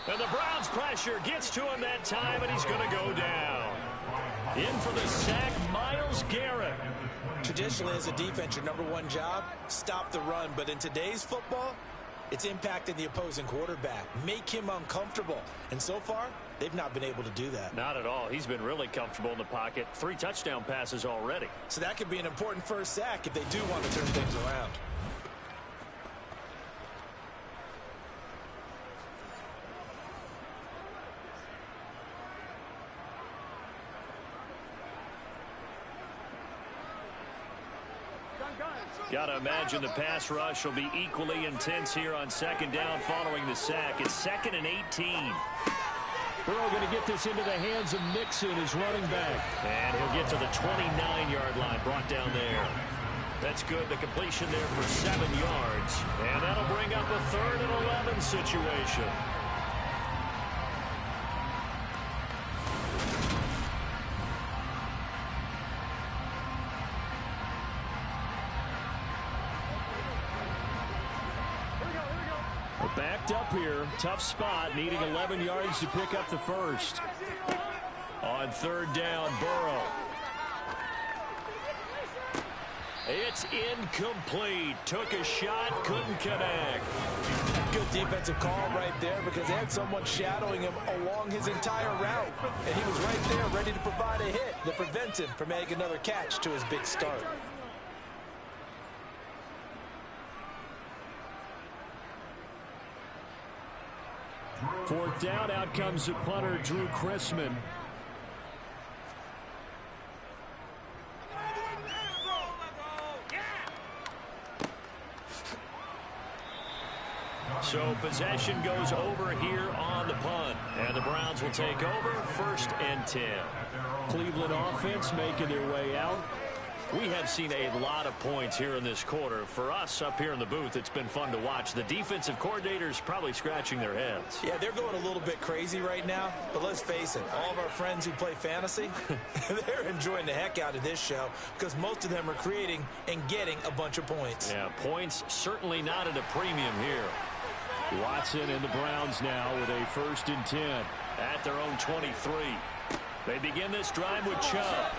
And the Browns pressure gets to him that time, and he's going to go down. In for the sack, Myles Garrett. Traditionally, as a defense, your #1 job, stop the run. But in today's football, it's impacting the opposing quarterback. Make him uncomfortable. And so far, they've not been able to do that. Not at all. He's been really comfortable in the pocket. 3 touchdown passes already. So that could be an important first sack if they do want to turn things around. Got to imagine the pass rush will be equally intense here on 2nd down following the sack. It's 2nd and 18. Burrow going to get this into the hands of Mixon, his running back. And he'll get to the 29-yard line, brought down there. That's good. The completion there for 7 yards. And that'll bring up a 3rd and 11 situation. Backed up here, tough spot, needing 11 yards to pick up the first. On 3rd down, Burrow. It's incomplete. Took a shot, couldn't connect. Good defensive call right there because they had someone shadowing him along his entire route. And he was right there ready to provide a hit that prevents him from making another catch to his big start. Fourth down, out comes the punter, Drew Chrisman. So possession goes over here on the punt. And the Browns will take over 1st and 10. Cleveland offense making their way out. We have seen a lot of points here in this quarter. For us up here in the booth, it's been fun to watch. The defensive coordinators probably scratching their heads. Yeah, they're going a little bit crazy right now. But let's face it, all of our friends who play fantasy, they're enjoying the heck out of this show because most of them are creating and getting a bunch of points. Yeah, points certainly not at a premium here. Watson and the Browns now with a 1st and 10 at their own 23. They begin this drive with Chubb.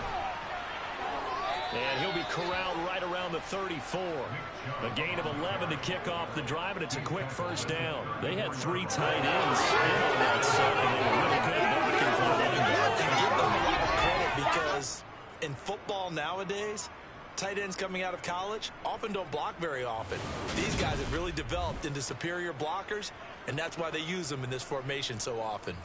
And he'll be corralled right around the 34. A gain of 11 to kick off the drive, and it's a quick first down. They had 3 tight ends in on that set, and they were really good blocking for the running back. Give them a lot of credit because in football nowadays, tight ends coming out of college often don't block very often. These guys have really developed into superior blockers, and that's why they use them in this formation so often.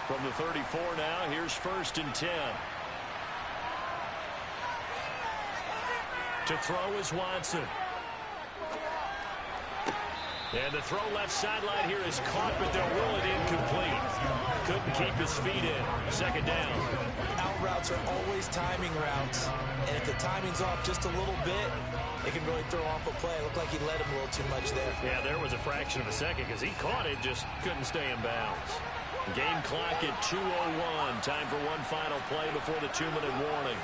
From the 34 now, here's 1st and 10. To throw is Watson. And the throw left sideline here is caught, but they'll rule it incomplete. Couldn't keep his feet in. 2nd down. Out routes are always timing routes. And if the timing's off just a little bit, it can really throw off a play. It looked like he led him a little too much there. Yeah, there was a fraction of a second because he caught it, just couldn't stay in bounds. Game clock at 2:01. Time for one final play before the 2-minute warning.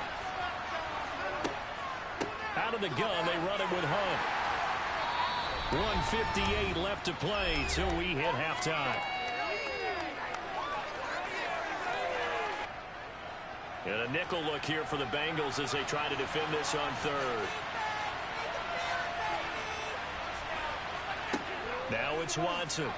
Out of the gun, they run it with Hunt. 1:58 left to play till we hit halftime. And a nickel look here for the Bengals as they try to defend this on 3rd. Now it's Watson.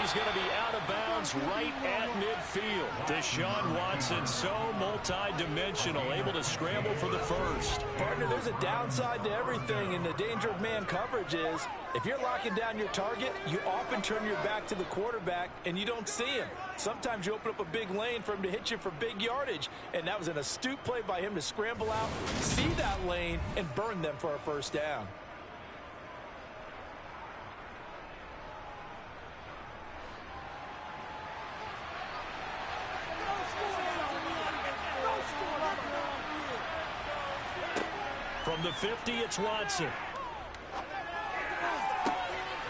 is going to be out of bounds right at midfield. Deshaun Watson, so multi-dimensional, able to scramble for the first. Partner, there's a downside to everything, and the danger of man coverage is if you're locking down your target, you often turn your back to the quarterback, and you don't see him. Sometimes you open up a big lane for him to hit you for big yardage, and that was an astute play by him to scramble out, see that lane, and burn them for a first down. From the 50, it's Watson.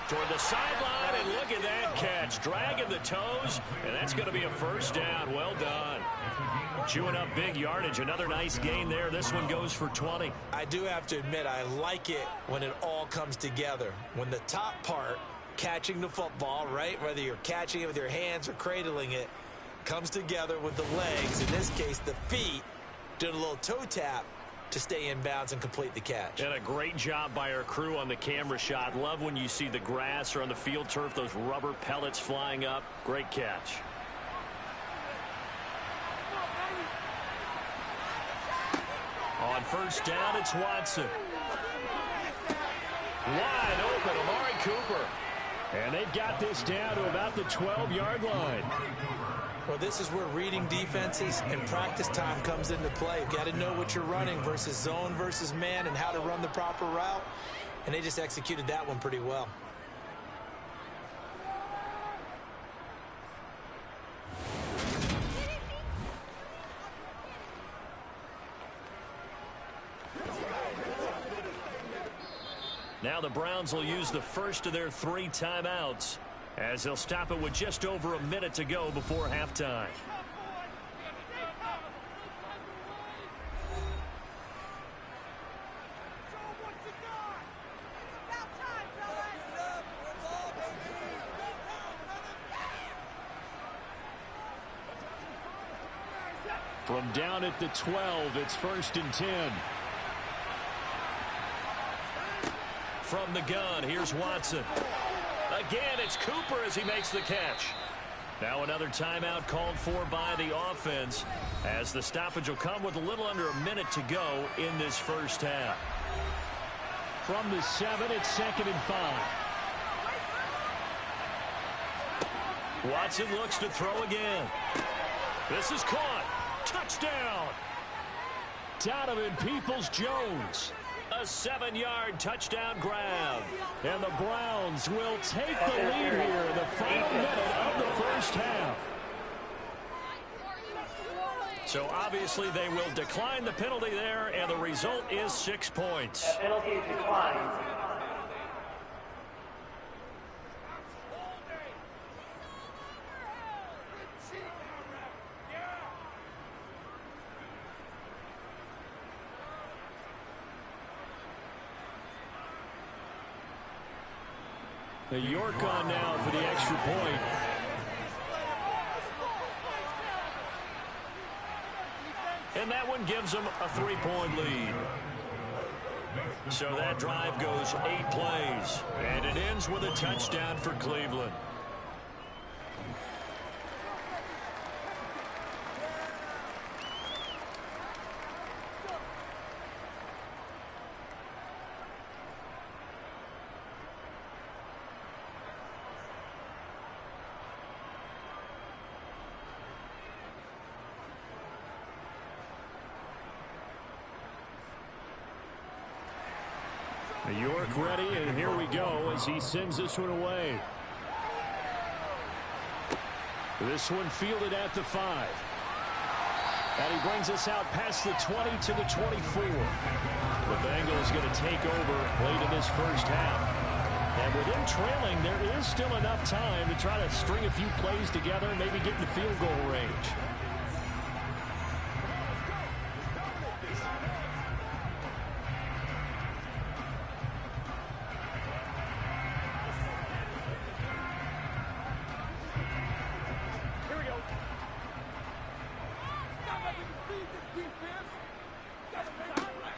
Toward the sideline, and look at that catch. Dragging the toes, and that's going to be a first down. Well done. Chewing up big yardage. Another nice gain there. This one goes for 20. I do have to admit, I like it when it all comes together. When the top part, catching the football, right, whether you're catching it with your hands or cradling it, comes together with the legs, in this case the feet, doing a little toe tap to stay in bounds and complete the catch. And a great job by our crew on the camera shot. Love when you see the grass or on the field turf, those rubber pellets flying up. Great catch. On first down, it's Watson. Wide open, Amari Cooper. And they've got this down to about the 12-yard line. Well, this is where reading defenses and practice time comes into play. You've got to know what you're running versus zone versus man and how to run the proper route. And they just executed that one pretty well. Now the Browns will use the first of their 3 timeouts, as they'll stop it with just over a minute to go before halftime. From down at the 12, it's 1st and 10. From the gun, here's Watson. Again, it's Cooper as he makes the catch. Now another timeout called for by the offense, as the stoppage will come with a little under a minute to go in this first half. From the 7, it's 2nd and 5. Watson looks to throw again. This is caught. Touchdown. Donovan Peoples-Jones. A 7-yard touchdown grab. And the Browns will take the lead here in the final minute of the first half. So obviously they will decline the penalty there, and the result is 6 points. Penalty is declined. The York on now for the extra point. And that one gives them a 3-point lead. So that drive goes 8 plays, and it ends with a touchdown for Cleveland. York ready, and here we go as he sends this one away. This one fielded at the 5. And he brings us out past the 20 to the 24. The Bengals going to take over late in this first half. And with them trailing, there is still enough time to try to string a few plays together and maybe get in the field goal range.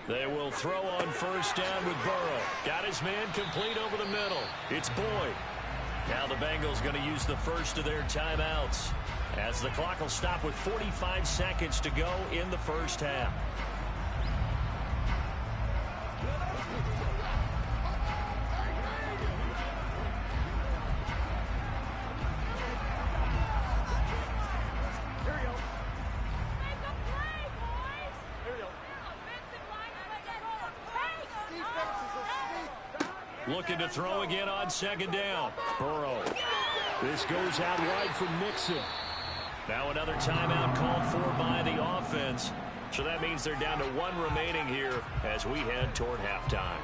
They will throw on first down with Burrow. Got his man complete over the middle. It's Boyd. Now the Bengals going to use the first of their timeouts as the clock will stop with 45 seconds to go in the first half. Looking to throw again on second down. Burrow. This goes out wide for Mixon. Now another timeout called for by the offense. So that means they're down to one remaining here as we head toward halftime.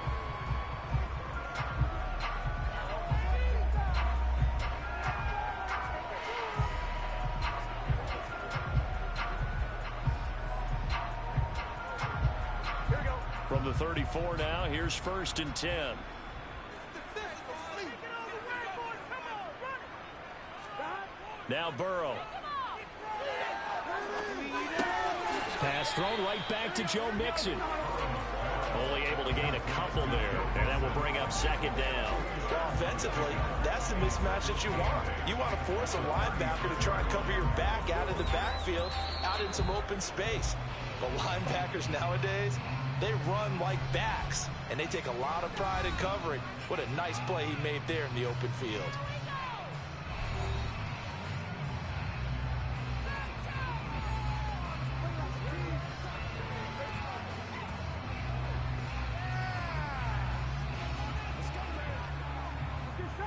From the 34 now, here's 1st and 10. Now Burrow. Pass thrown right back to Joe Mixon. Only able to gain a couple there, and that will bring up second down. Offensively, that's the mismatch that you want. You want to force a linebacker to try and cover your back out of the backfield, out in some open space. But linebackers nowadays, they run like backs, and they take a lot of pride in covering. What a nice play he made there in the open field.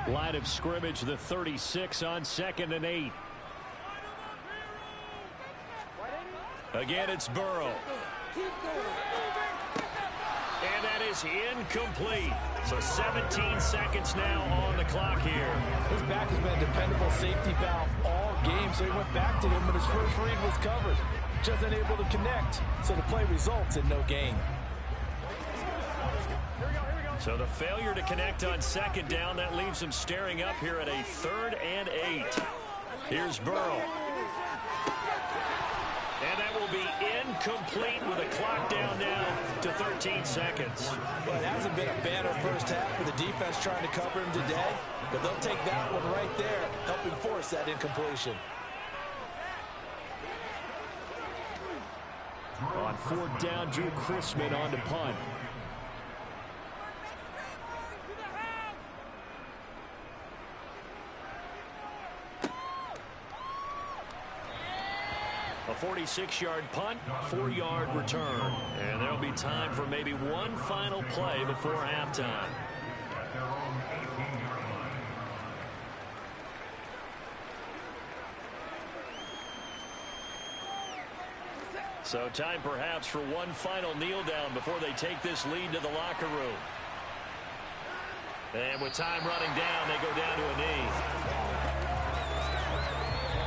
Line of scrimmage, the 36 on 2nd and 8. Again, it's Burrow. And that is incomplete. So 17 seconds now on the clock here. His back has been a dependable safety valve all game, so he went back to him when his first read was covered. Just unable to connect, so the play results in no gain. So the failure to connect on second down, that leaves him staring up here at a 3rd and 8. Here's Burrow. And that will be incomplete with a clock down now to 13 seconds. Well, it hasn't been a banner first half for the defense trying to cover him today, but they'll take that one right there, helping force that incompletion. On 4th down, Drew Chrisman on to punt. A 46-yard punt, 4-yard return. And there'll be time for maybe one final play before halftime. So time perhaps for one final kneel down before they take this lead to the locker room. And with time running down, they go down to a knee.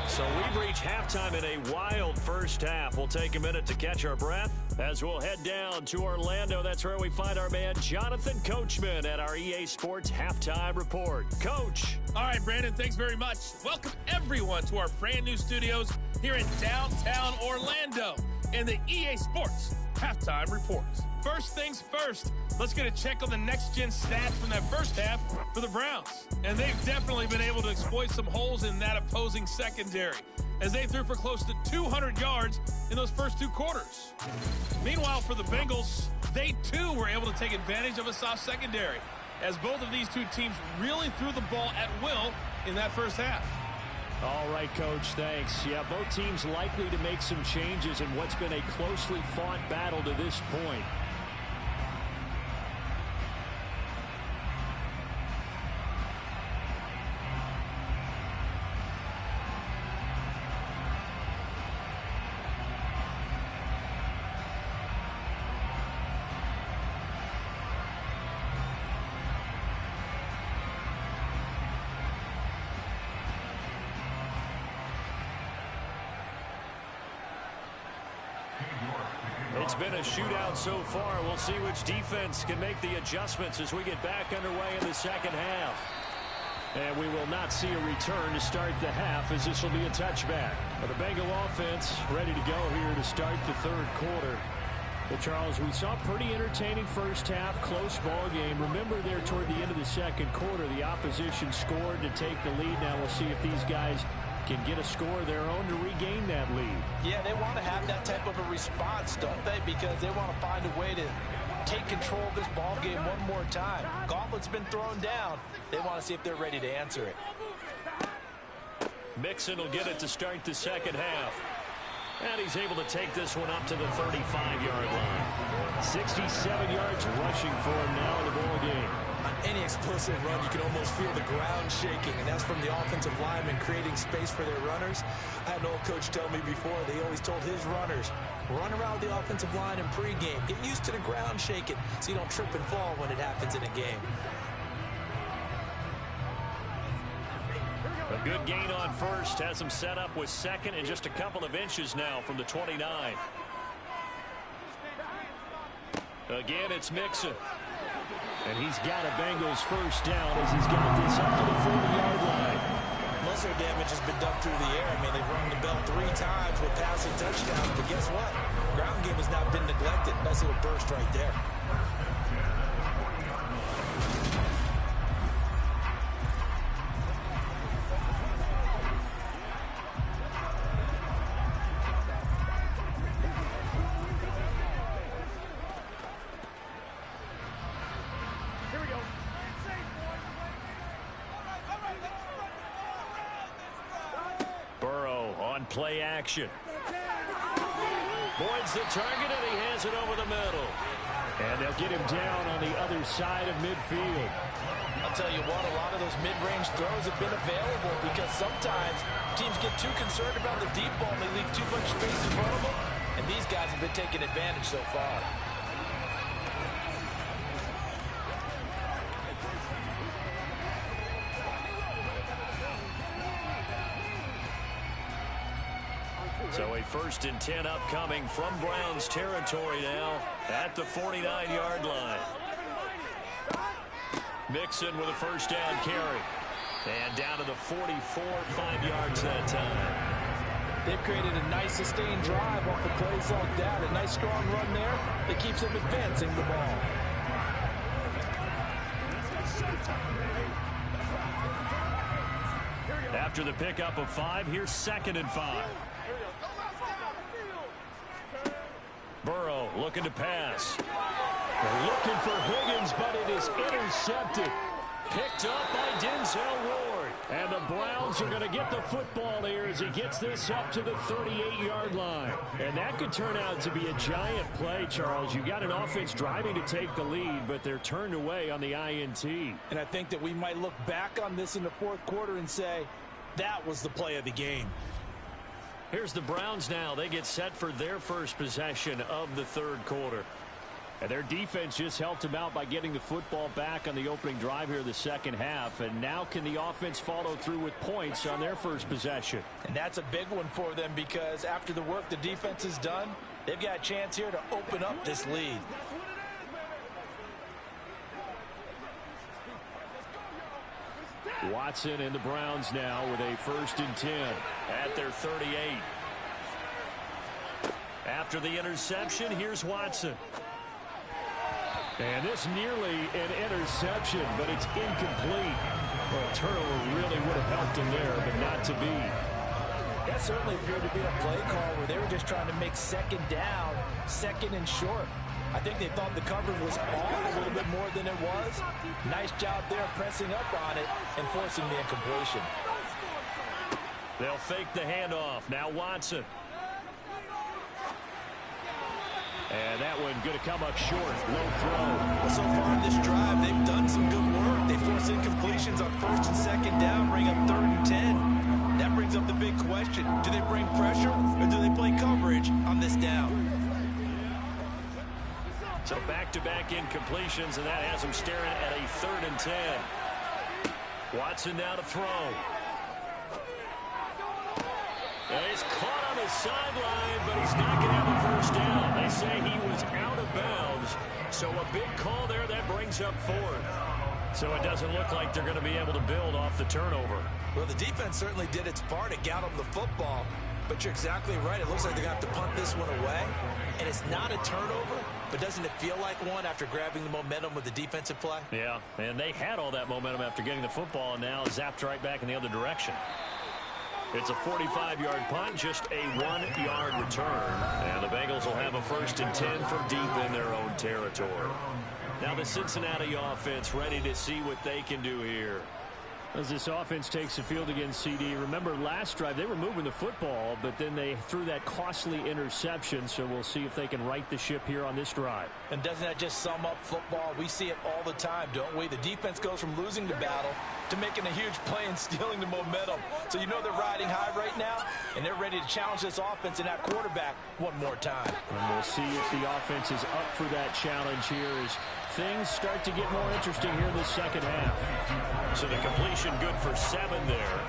So we've reached halftime in a wild first half. We'll take a minute to catch our breath as we'll head down to Orlando. That's where we find our man Jonathan Coachman at our EA Sports Halftime Report. Coach. All right, Brandon, thanks very much. Welcome, everyone, to our brand new studios here in downtown Orlando in the EA Sports Halftime Report. First things first, let's get a check on the next-gen stats from that first half for the Browns. And they've definitely been able to exploit some holes in that opposing secondary as they threw for close to 200 yards in those first 2 quarters. Meanwhile, for the Bengals, they too were able to take advantage of a soft secondary as both of these two teams really threw the ball at will in that first half. All right, Coach, thanks. Yeah, both teams likely to make some changes in what's been a closely fought battle to this point. It's been a shootout so far. We'll see which defense can make the adjustments as we get back underway in the second half. And we will not see a return to start the half as this will be a touchback. But the Bengal offense ready to go here to start the third quarter. Well, Charles, we saw a pretty entertaining first half, close ball game. Remember there toward the end of the second quarter, the opposition scored to take the lead. Now we'll see if these guys can get a score of their own to regain that lead. Yeah, they want to have that type of a response, don't they? Because they want to find a way to take control of this ball game one more time. Gauntlet's been thrown down. They want to see if they're ready to answer it. Mixon will get it to start the second half. And he's able to take this one up to the 35-yard line. 67 yards rushing for him now in the ball game. On any explosive run, you can almost feel the ground shaking, and that's from the offensive linemen creating space for their runners. I had an old coach tell me before, they always told his runners, run around the offensive line in pregame. Get used to the ground shaking so you don't trip and fall when it happens in a game. A good gain on first has him set up with second and just a couple of inches now from the 29. Again, it's Mixon. And he's got a Bengals first down as he's got this up to the 40-yard line. Most of their damage has been done through the air. I mean, they've rung the bell 3 times with passing touchdowns. But guess what? Ground game has now been neglected. Nice little burst right there. Play action. Boyd's the target, and he has it over the middle. And they'll get him down on the other side of midfield. I'll tell you what, a lot of those mid-range throws have been available because sometimes teams get too concerned about the deep ball and they leave too much space in front of them. And these guys have been taking advantage so far. So a 1st and 10 upcoming from Browns territory now at the 49-yard line. Mixon with a first down carry. And down to the 44, 5 yards that time. They've created a nice sustained drive off of plays like that. A nice strong run there that keeps them advancing the ball. After the pickup of 5, here's 2nd and 5. Burrow looking to pass. They're looking for Higgins, but it is intercepted. Picked up by Denzel Ward. And the Browns are going to get the football here as he gets this up to the 38-yard line. And that could turn out to be a giant play, Charles. You got an offense driving to take the lead, but they're turned away on the INT. And I think that we might look back on this in the 4th quarter and say, that was the play of the game. Here's the Browns now. They get set for their first possession of the 3rd quarter. And their defense just helped them out by getting the football back on the opening drive here in the second half. And now can the offense follow through with points on their first possession? And that's a big one for them because after the work the defense has done, they've got a chance here to open up this lead. Watson and the Browns now with a 1st and 10 at their 38. After the interception, here's Watson. And this nearly an interception, but it's incomplete. Well, a turnover really would have helped him there, but not to be. That certainly appeared to be a play call where they were just trying to make 2nd down, 2nd and short. I think they thought the coverage was off a little bit more than it was. Nice job there pressing up on it and forcing the incompletion. They'll fake the handoff. Now Watson. And that one going to come up short. Low throw. Well, so far in this drive, they've done some good work. They force incompletions on 1st and 2nd down, bring up 3rd and 10. That brings up the big question. Do they bring pressure or do they play coverage on this down? So back-to-back incompletions, and that has him staring at a 3rd and 10. Watson now to throw. And he's caught on the sideline, but he's not going to have a first down. They say he was out of bounds. So a big call there that brings up 4th. So it doesn't look like they're going to be able to build off the turnover. Well, the defense certainly did its part. It got them the football. But you're exactly right. It looks like they're going to have to punt this one away. And it's not a turnover, but doesn't it feel like one after grabbing the momentum with the defensive play? Yeah, and they had all that momentum after getting the football and now zapped right back in the other direction. It's a 45-yard punt, just a 1-yard return. And the Bengals will have a 1st and 10 from deep in their own territory. Now the Cincinnati offense ready to see what they can do here. As this offense takes the field against CD, remember last drive they were moving the football, but then they threw that costly interception, so we'll see if they can right the ship here on this drive. And doesn't that just sum up football? We see it all the time, don't we? The defense goes from losing the battle to making a huge play and stealing the momentum. So you know they're riding high right now, and they're ready to challenge this offense and that quarterback one more time. And we'll see if the offense is up for that challenge here as things start to get more interesting here in the second half. So the completion good for 7 there,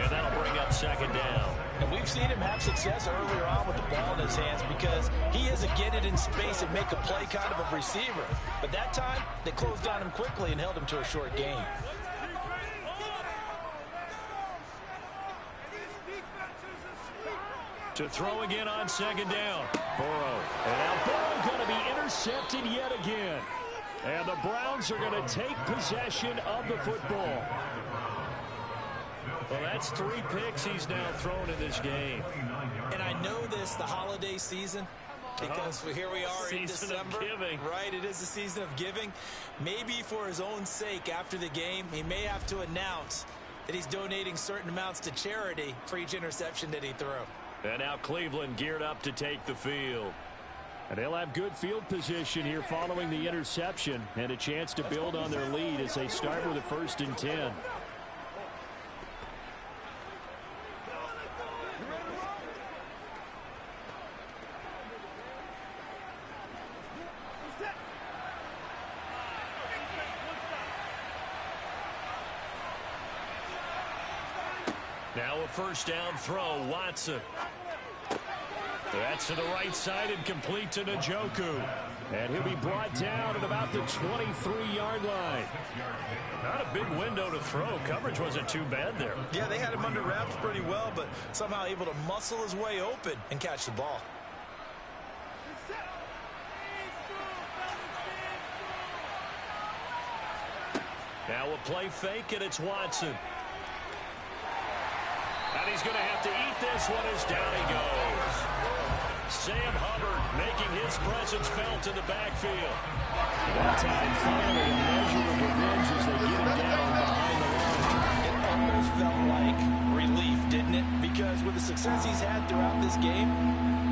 and that'll bring up 2nd down. And we've seen him have success earlier on with the ball in his hands because he is a get it in space and make a play kind of a receiver. But that time, they closed on him quickly and held him to a short gain. To throw again on 2nd down. Burrow. And now Burrow going to be intercepted yet again. And the Browns are going to take possession of the football. Well, that's 3 picks he's now thrown in this game. And I know this, the holiday season, because here we are in December. Right, it is the season of giving. Maybe for his own sake after the game, he may have to announce that he's donating certain amounts to charity for each interception that he threw. And now Cleveland geared up to take the field. And they'll have good field position here following the interception and a chance to build on their lead as they start with a 1st and 10. Now a 1st down throw, Watson. That's to the right side and complete to Njoku. And he'll be brought down at about the 23-yard line. Not a big window to throw. Coverage wasn't too bad there. Yeah, they had him under wraps pretty well, but somehow able to muscle his way open and catch the ball. Now a play fake, and it's Watson. And he's going to have to eat this one as down he goes. Sam Hubbard making his presence felt in the backfield. That time finally a measure of revenge as they get him down behind the line. It almost felt like relief, didn't it? Because with the success he's had throughout this game,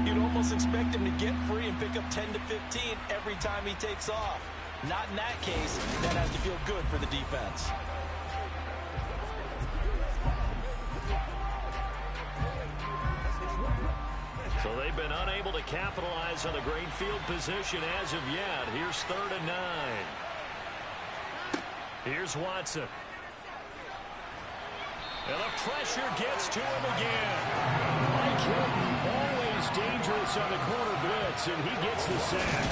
you'd almost expect him to get free and pick up 10 to 15 every time he takes off. Not in that case. That has to feel good for the defense. So they've been unable to capitalize on the great field position as of yet. Here's 3rd and 9. Here's Watson. And the pressure gets to him again. Mike Hilton, always dangerous on the corner blitz, and he gets the sack.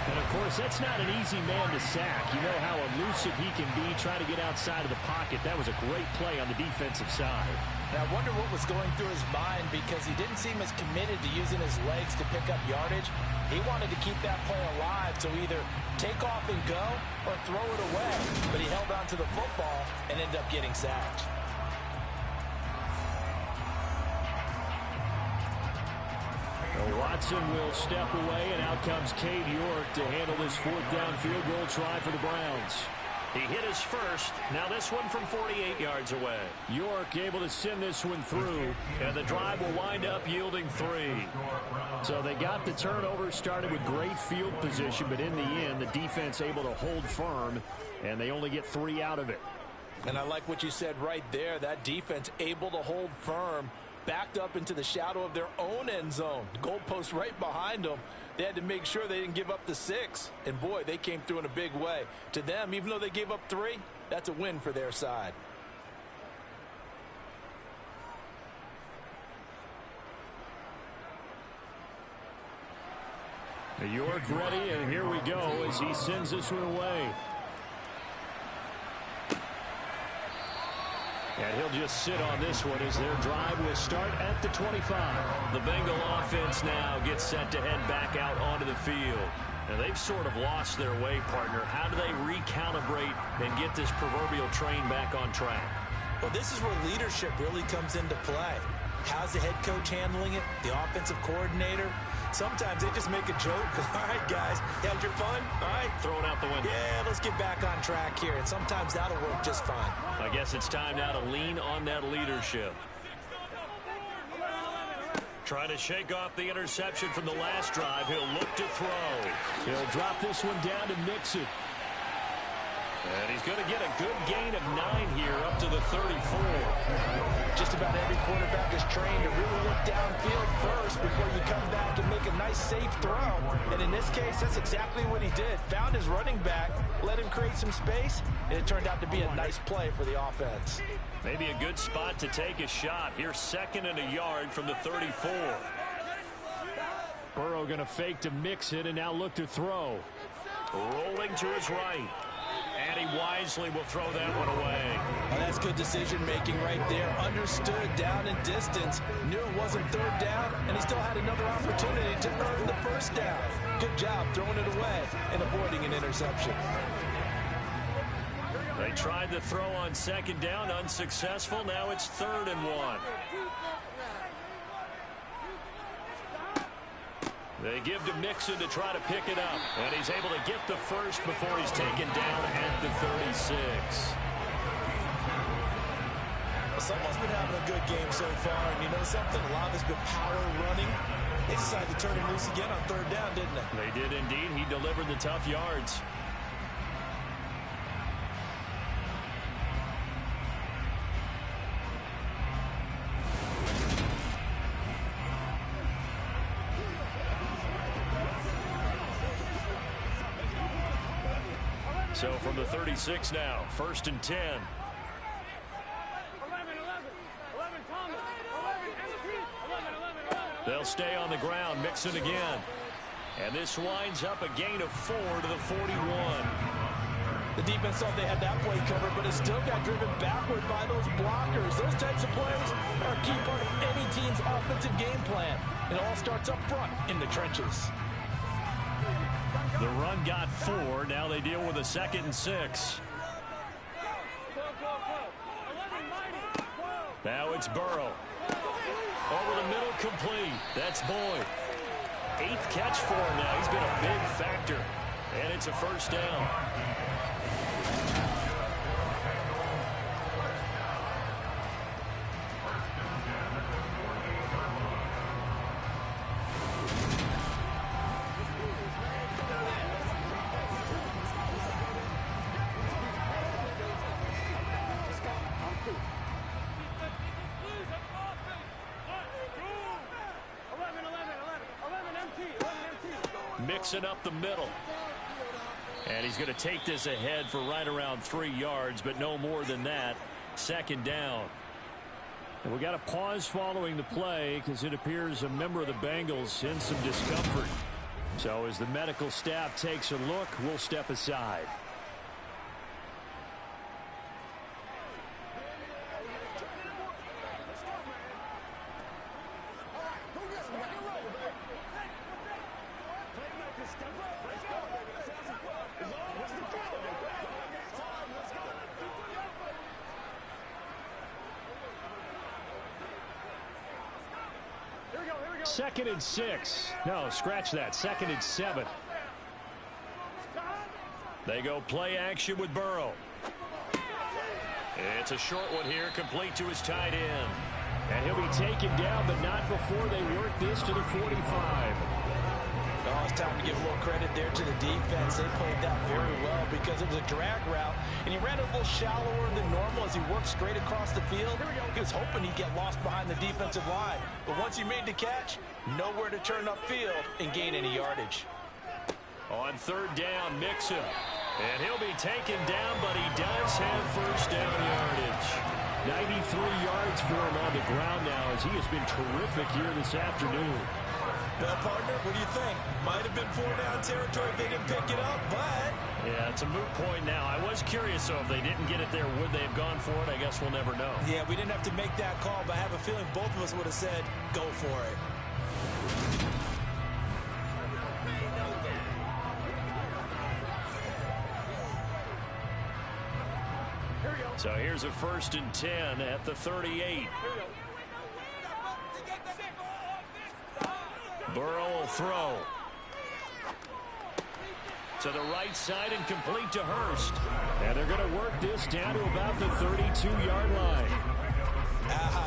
And, of course, that's not an easy man to sack. You know how elusive he can be trying to get outside of the pocket. That was a great play on the defensive side. Now, I wonder what was going through his mind because he didn't seem as committed to using his legs to pick up yardage. He wanted to keep that play alive to either take off and go or throw it away. But he held on to the football and ended up getting sacked. Watson will step away, and out comes Cade York to handle this 4th down field goal try for the Browns. He hit his first. Now this one from 48 yards away. York able to send this one through. And the drive will wind up yielding 3. So they got the turnover, started with great field position, but in the end, the defense able to hold firm, and they only get 3 out of it. And I like what you said right there. That defense able to hold firm, backed up into the shadow of their own end zone. The goalpost right behind them. They had to make sure they didn't give up the 6. And, boy, they came through in a big way. To them, even though they gave up 3, that's a win for their side. York ready, and here we go as he sends this one away. And he'll just sit on this one as their drive will start at the 25. The Bengal offense now gets set to head back out onto the field. And they've sort of lost their way, partner. How do they recalibrate and get this proverbial train back on track? Well, this is where leadership really comes into play. How's the head coach handling it? The offensive coordinator? Sometimes they just make a joke. All right, guys, you had your fun? All right. Throw it out the window. Yeah, let's get back on track here. And sometimes that'll work just fine. I guess it's time now to lean on that leadership. Trying to shake off the interception from the last drive. He'll look to throw. He'll drop this one down to Mixon. And he's going to get a good gain of 9 here up to the 34. Just about every quarterback is trained to really look downfield first before you come back and make a nice, safe throw. And in this case, that's exactly what he did. Found his running back, let him create some space, and it turned out to be a nice play for the offense. Maybe a good spot to take a shot. Here's 2nd and a yard from the 34. Burrow going to fake to Mixon and now look to throw. Rolling to his right. And he wisely will throw that one away. Oh, that's good decision-making right there. Understood down and distance. Knew it wasn't 3rd down, and he still had another opportunity to earn the 1st down. Good job throwing it away and avoiding an interception. They tried the throw on 2nd down, unsuccessful. Now it's 3rd and 1. They give to Mixon to try to pick it up. And he's able to get the first before he's taken down at the 36. Well, someone's been having a good game so far. And you know something? A lot has been power running. They decided to turn him loose again on 3rd down, didn't they? They did indeed. He delivered the tough yards. So from the 36 now, 1st and 10. They'll stay on the ground, Mixon again. And this winds up a gain of 4 to the 41. The defense thought they had that play covered, but it still got driven backward by those blockers. Those types of plays are a key part of any team's offensive game plan. It all starts up front in the trenches. The run got 4. Now they deal with a 2nd and 6. Now it's Burrow. Over the middle, complete. That's Boyd. 8th catch for him now. He's been a big factor. And it's a 1st down. Mixing up the middle. And he's going to take this ahead for right around 3 yards, but no more than that. 2nd down. And we got a pause following the play because it appears a member of the Bengals in some discomfort. So as the medical staff takes a look, we'll step aside. Second and 6. No, scratch that. 2nd and 7. They go play action with Burrow. It's a short one here, complete to his tight end. And he'll be taken down, but not before they work this to the 45. Oh, it's time to give a little credit there to the defense. They played that very well because it was a drag route, and he ran a little shallower than normal as he worked straight across the field. He was hoping he'd get lost behind the defensive line, but once he made the catch, nowhere to turn upfield and gain any yardage. On 3rd down, Mixon. And he'll be taken down, but he does have 1st down yardage. 93 yards for him on the ground now as he has been terrific here this afternoon. Well, partner, what do you think? Might have been 4-down territory if they didn't pick it up, but... Yeah, it's a moot point now. I was curious, so if they didn't get it there, would they have gone for it? I guess we'll never know. Yeah, we didn't have to make that call, but I have a feeling both of us would have said, go for it. So here's a 1st and 10 at the 38. Burrow will throw. To the right side and complete to Hurst. And they're going to work this down to about the 32-yard line.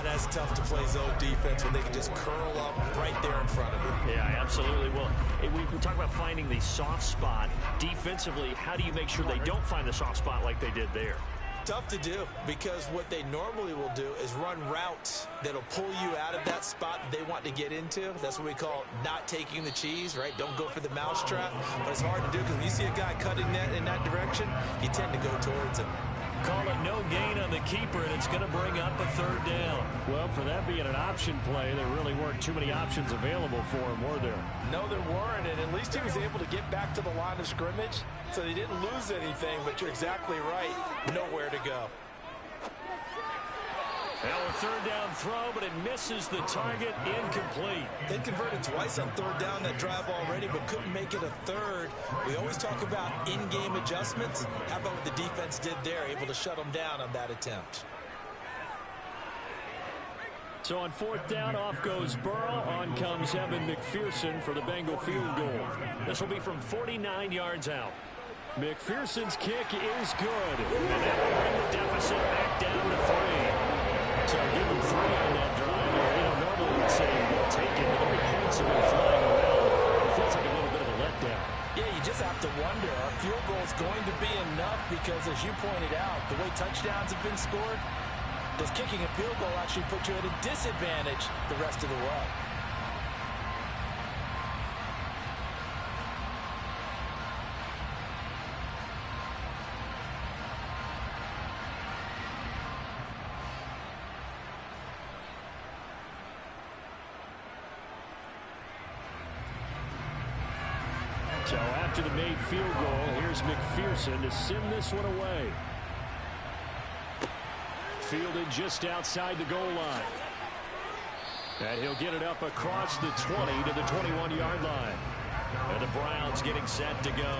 That's tough to play zone defense when they can just curl up right there in front of you. Yeah, absolutely. Well, we talk about finding the soft spot. Defensively, how do you make sure they don't find the soft spot like they did there? Tough to do, because what they normally will do is run routes that'll pull you out of that spot they want to get into. That's what we call not taking the cheese, right? Don't go for the mousetrap. But it's hard to do because when you see a guy cutting that in that direction, you tend to go towards him. Call it no gain on the keeper, and it's going to bring up a 3rd down. Well, for that being an option play, there really weren't too many options available for him, were there? No, there weren't, and at least he was able to get back to the line of scrimmage, so he didn't lose anything, but you're exactly right. Nowhere to go. Now a 3rd down throw, but it misses the target, incomplete. They converted twice on 3rd down that drive already, but couldn't make it a 3rd. We always talk about in-game adjustments. How about what the defense did there, able to shut them down on that attempt? So on 4th down, off goes Burrow. On comes Evan McPherson for the Bengal field goal. This will be from 49 yards out. McPherson's kick is good. And that will bring the deficit back down to 3. So give them 3 on that drive. Normally we'd say we'll take it, but the points have been flying around. It feels like a little bit of a letdown. Yeah, you just have to wonder, are field goals going to be enough? Because as you pointed out, the way touchdowns have been scored, does kicking a field goal actually put you at a disadvantage the rest of the way? So after the made field goal, here's McPherson to send this one away. Fielded just outside the goal line. And he'll get it up across the 20 to the 21-yard line. And the Browns getting set to go.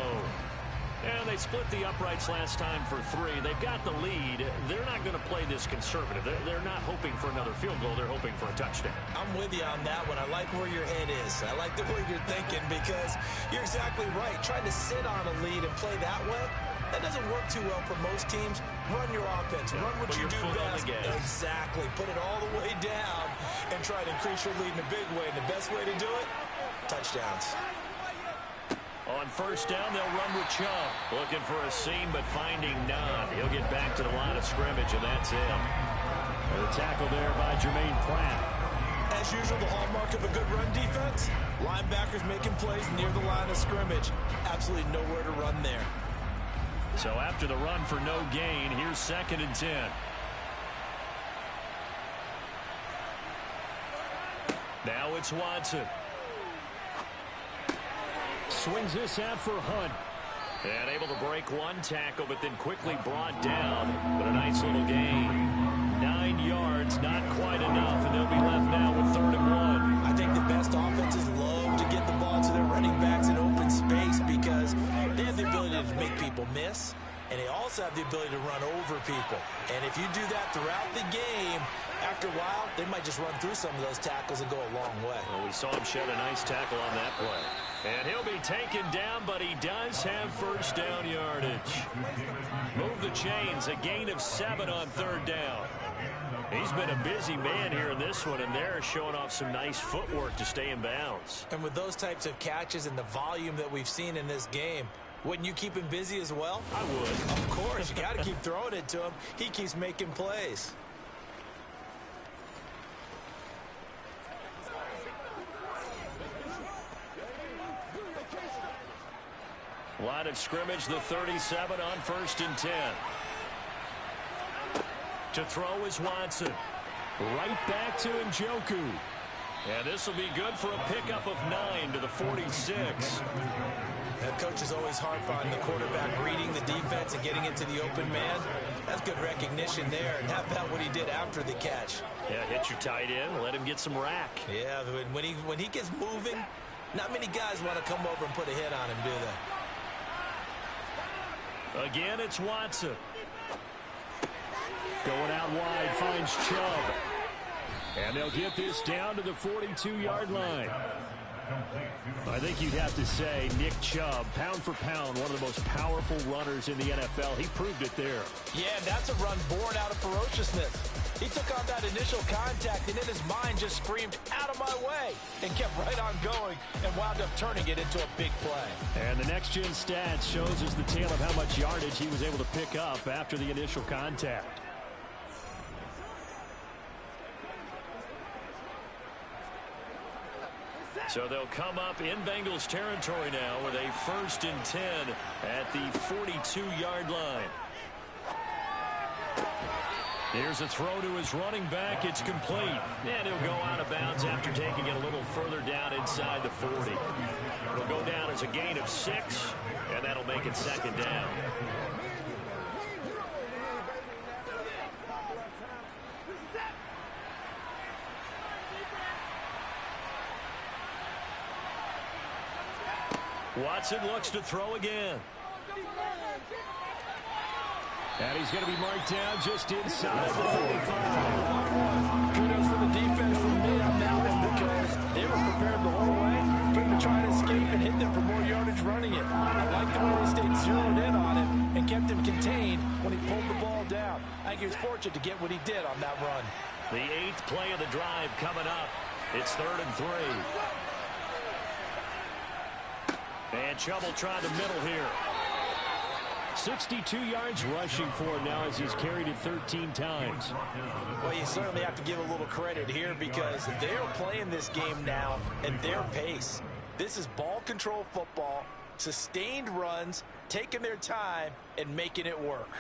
And they split the uprights last time for 3. They've got the lead. They're not going to play this conservative. They're not hoping for another field goal. They're hoping for a touchdown. I'm with you on that one. I like where your head is. I like the way you're thinking, because you're exactly right. Trying to sit on a lead and play that way, that doesn't work too well for most teams. Run your offense. Run what you do best. Exactly. Put it all the way down and try to increase your lead in a big way. And the best way to do it, touchdowns. On 1st down, they'll run with Chubb. Looking for a seam, but finding none. He'll get back to the line of scrimmage, and that's it. And a tackle there by Jermaine Pratt. As usual, the hallmark of a good run defense, linebackers making plays near the line of scrimmage. Absolutely nowhere to run there. So after the run for no gain, here's 2nd and 10. Now it's Watson. Swings this out for Hunt. And able to break one tackle, but then quickly brought down. But a nice little gain. 9 yards, not quite enough, and they'll be left now with 3rd and 1. I think the best offenses love to get the ball to their running backs in open space, because they have the ability to make people miss, and they also have the ability to run over people. And if you do that throughout the game, after a while, they might just run through some of those tackles and go a long way. Well, we saw him shed a nice tackle on that play. And he'll be taken down, but he does have 1st down yardage. Move the chains, a gain of 7 on 3rd down. He's been a busy man here in this one, and they're showing off some nice footwork to stay in bounds. And with those types of catches and the volume that we've seen in this game, wouldn't you keep him busy as well? I would. Of course, you got to keep throwing it to him. He keeps making plays. Line of scrimmage, the 37 on 1st and 10. To throw is Watson. Right back to Njoku. And this will be good for a pickup of 9 to the 46. That coach is always harp on the quarterback reading the defense and getting into the open man. That's good recognition there. And how about what he did after the catch? Yeah, hit your tight end, let him get some rack. Yeah, when he gets moving, not many guys want to come over and put a hit on him, do they? Again, it's Watson. Going out wide, finds Chubb. And they'll get this down to the 42-yard line. I think you'd have to say Nick Chubb, pound for pound, one of the most powerful runners in the NFL. He proved it there. Yeah, that's a run born out of ferociousness. He took on that initial contact, and in his mind just screamed, out of my way, and kept right on going and wound up turning it into a big play. And the next-gen stats shows us the tale of how much yardage he was able to pick up after the initial contact. So they'll come up in Bengals territory now with a 1st and 10 at the 42-yard line. Here's a throw to his running back. It's complete. And he'll go out of bounds after taking it a little further down inside the 40. It'll go down as a gain of 6, and that'll make it 2nd down. Watson looks to throw again. And he's going to be marked down just inside the 45. Kudos for the defense from me on that one because they were prepared the whole way for him to try to escape and hit them for more yardage running it. I like the way they stayed zeroed in on him and kept him contained when he pulled the ball down. I think he was fortunate to get what he did on that run. The 8th play of the drive coming up. It's 3rd and 3. And Chubb will try the middle here. 62 yards rushing for him now as he's carried it 13 times. Well, you certainly have to give a little credit here because they're playing this game now at their pace. This is ball control football, sustained runs, taking their time, and making it work.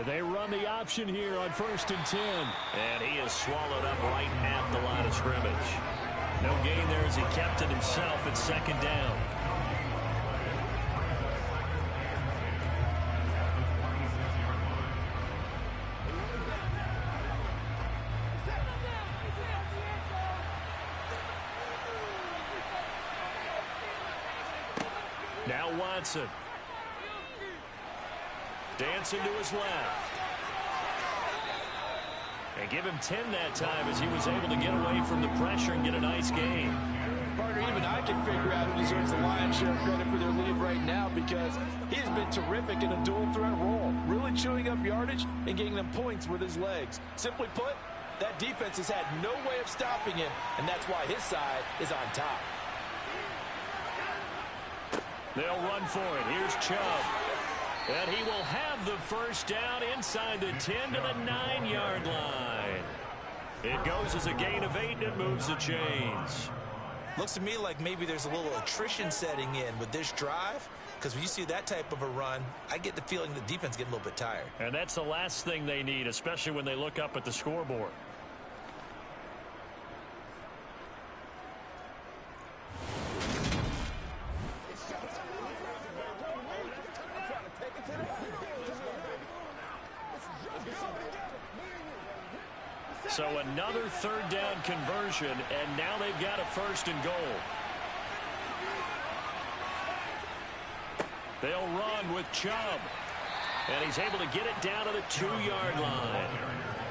They run the option here on 1st and 10. And he is swallowed up right at the line of scrimmage. No gain there as he kept it himself at 2nd down. Now Watson. Dancing to his left. And give him 10 that time as he was able to get away from the pressure and get a nice gain. Partner, even I can figure out who deserves the lion's share of credit for their lead right now because he has been terrific in a dual threat role, really chewing up yardage and getting them points with his legs. Simply put, that defense has had no way of stopping him, and that's why his side is on top. They'll run for it. Here's Chubb. And he will have the 1st down inside the 10 to the 9-yard line. It goes as a gain of 8, and it moves the chains. Looks to me like maybe there's a little attrition setting in with this drive, because when you see that type of a run, I get the feeling the defense getting a little bit tired. And that's the last thing they need, especially when they look up at the scoreboard. So another 3rd down conversion, and now they've got a 1st and goal. They'll run with Chubb. And he's able to get it down to the 2-yard line.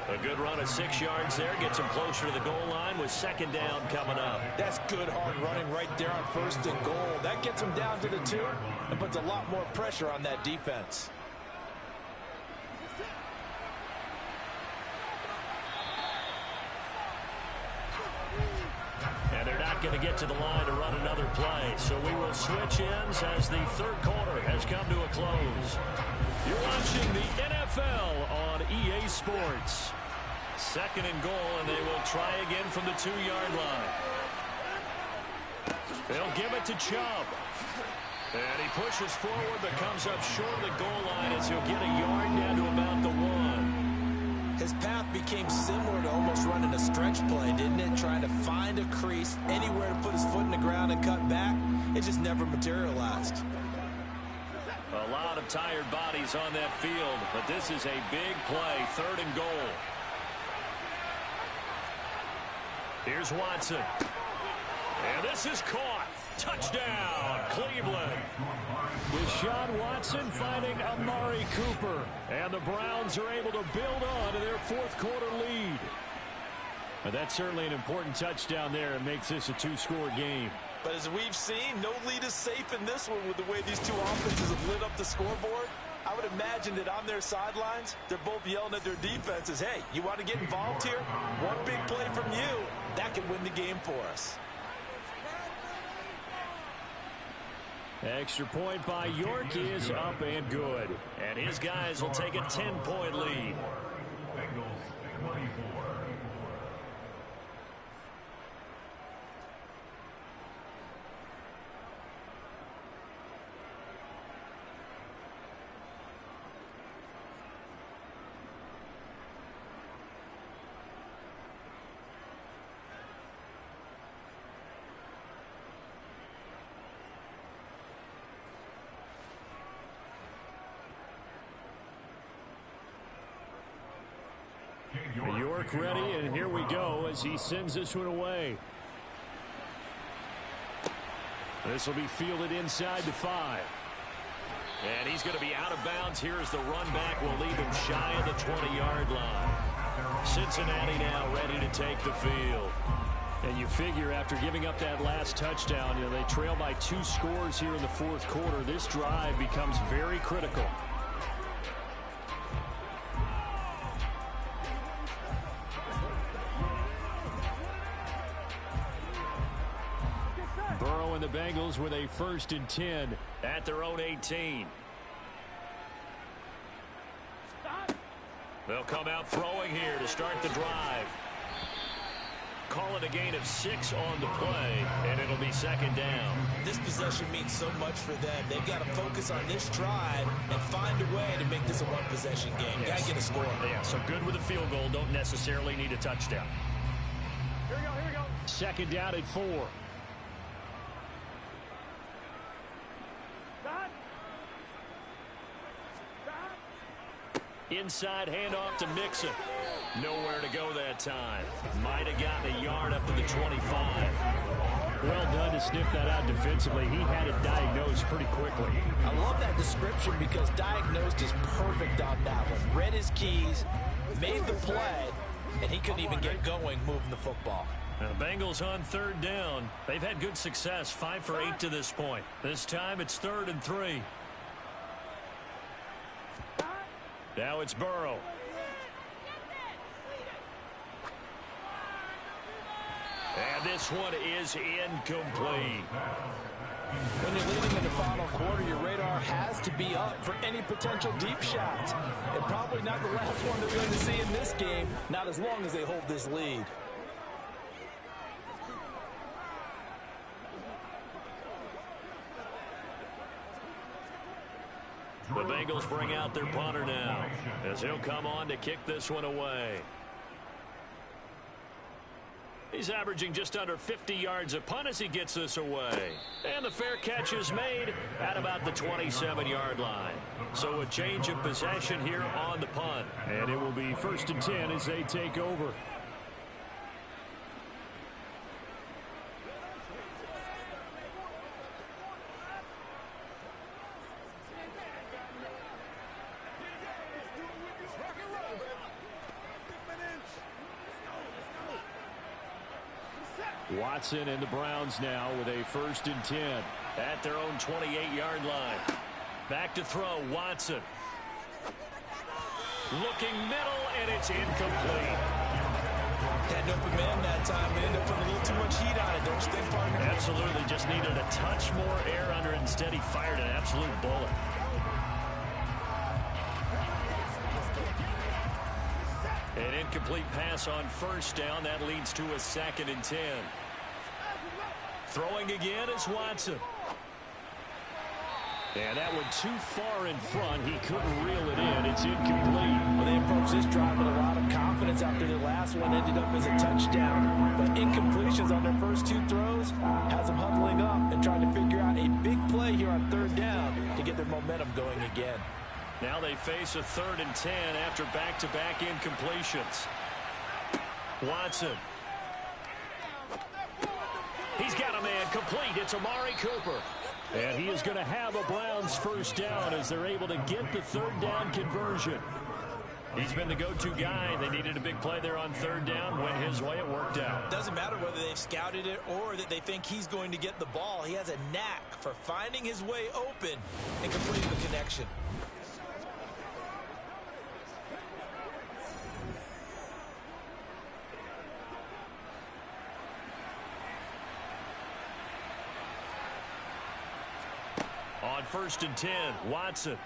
A good run of 6 yards there. Gets him closer to the goal line with 2nd down coming up. That's good hard running right there on 1st and goal. That gets him down to the 2 and puts a lot more pressure on that defense. going to get to the line to run another play. So we will switch ends as the third quarter has come to a close. You're watching the NFL on EA Sports. Second and goal, and they will try again from the 2-yard line. They'll give it to Chubb. And he pushes forward but comes up short of the goal line as he'll get a yard down to about the 1. His path became similar to almost running a stretch play, didn't it? Trying to find a crease, anywhere to put his foot in the ground and cut back. It just never materialized. A lot of tired bodies on that field, but this is a big play, third and goal. Here's Watson. And this is caught. Touchdown, Cleveland. Deshaun Watson finding Amari Cooper. And the Browns are able to build on to their fourth-quarter lead. And that's certainly an important touchdown there. It makes this a 2-score game. But as we've seen, no lead is safe in this one with the way these two offenses have lit up the scoreboard. I would imagine that on their sidelines, they're both yelling at their defenses, hey, you want to get involved here? One big play from you, that could win the game for us. Extra point by York is up and good. And his guys will take a 10-point lead. Bengals 24. York ready, and here we go as he sends this one away. This will be fielded inside the 5. And he's going to be out of bounds here as the run back will leave him shy of the 20-yard line. Cincinnati now ready to take the field. And you figure after giving up that last touchdown, they trail by 2 scores here in the fourth quarter. This drive becomes very critical. Burrow and the Bengals with a 1st and 10 at their own 18. They'll come out throwing here to start the drive. Call it a gain of 6 on the play, and it'll be second down. This possession means so much for them. They've got to focus on this drive and find a way to make this a one-possession game. Yes. Got to get a score. Yeah, so good with a field goal. Don't necessarily need a touchdown. Here we go. Second down at 4. Inside handoff to Mixon. Nowhere to go that time. Might have gotten a yard up to the 25. Well done to sniff that out defensively. He had it diagnosed pretty quickly. I love that description because diagnosed is perfect on that one. Read his keys, made the play, and he couldn't even get going moving the football. Now the Bengals on third down. They've had good success, 5 for 8 to this point. This time it's 3rd and 3. Now it's Burrow. And this one is incomplete. When you're leading in the final quarter, your radar has to be up for any potential deep shots. And probably not the last one they're going to see in this game, not as long as they hold this lead. The Bengals bring out their punter now as he'll come on to kick this one away. He's averaging just under 50 yards a punt as he gets this away. And the fair catch is made at about the 27-yard line. So a change of possession here on the punt. And it will be 1st and 10 as they take over. Watson and the Browns now with a 1st and 10 at their own 28-yard line. Back to throw, Watson. Looking middle, and it's incomplete. Had an open man that time, but ended up putting a little too much heat on it, don't you think, partner? Absolutely. Just needed a touch more air under it. Instead, he fired an absolute bullet. An incomplete pass on first down. That leads to a 2nd and 10. Throwing again is Watson. And that one too far in front. He couldn't reel it in. It's incomplete. Well, they approached this drive with a lot of confidence after the last one ended up as a touchdown. But incompletions on their first 2 throws has them huddling up and trying to figure out a big play here on 3rd down to get their momentum going again. Now they face a 3rd and 10 after back-to-back incompletions. Watson. He's got a man complete. It's Amari Cooper. And he is going to have a Browns first down as they're able to get the 3rd down conversion. He's been the go-to guy. They needed a big play there on 3rd down. Went his way. It worked out. Doesn't matter whether they've scouted it or that they think he's going to get the ball. He has a knack for finding his way open and completing the connection. On 1st and 10, Watson.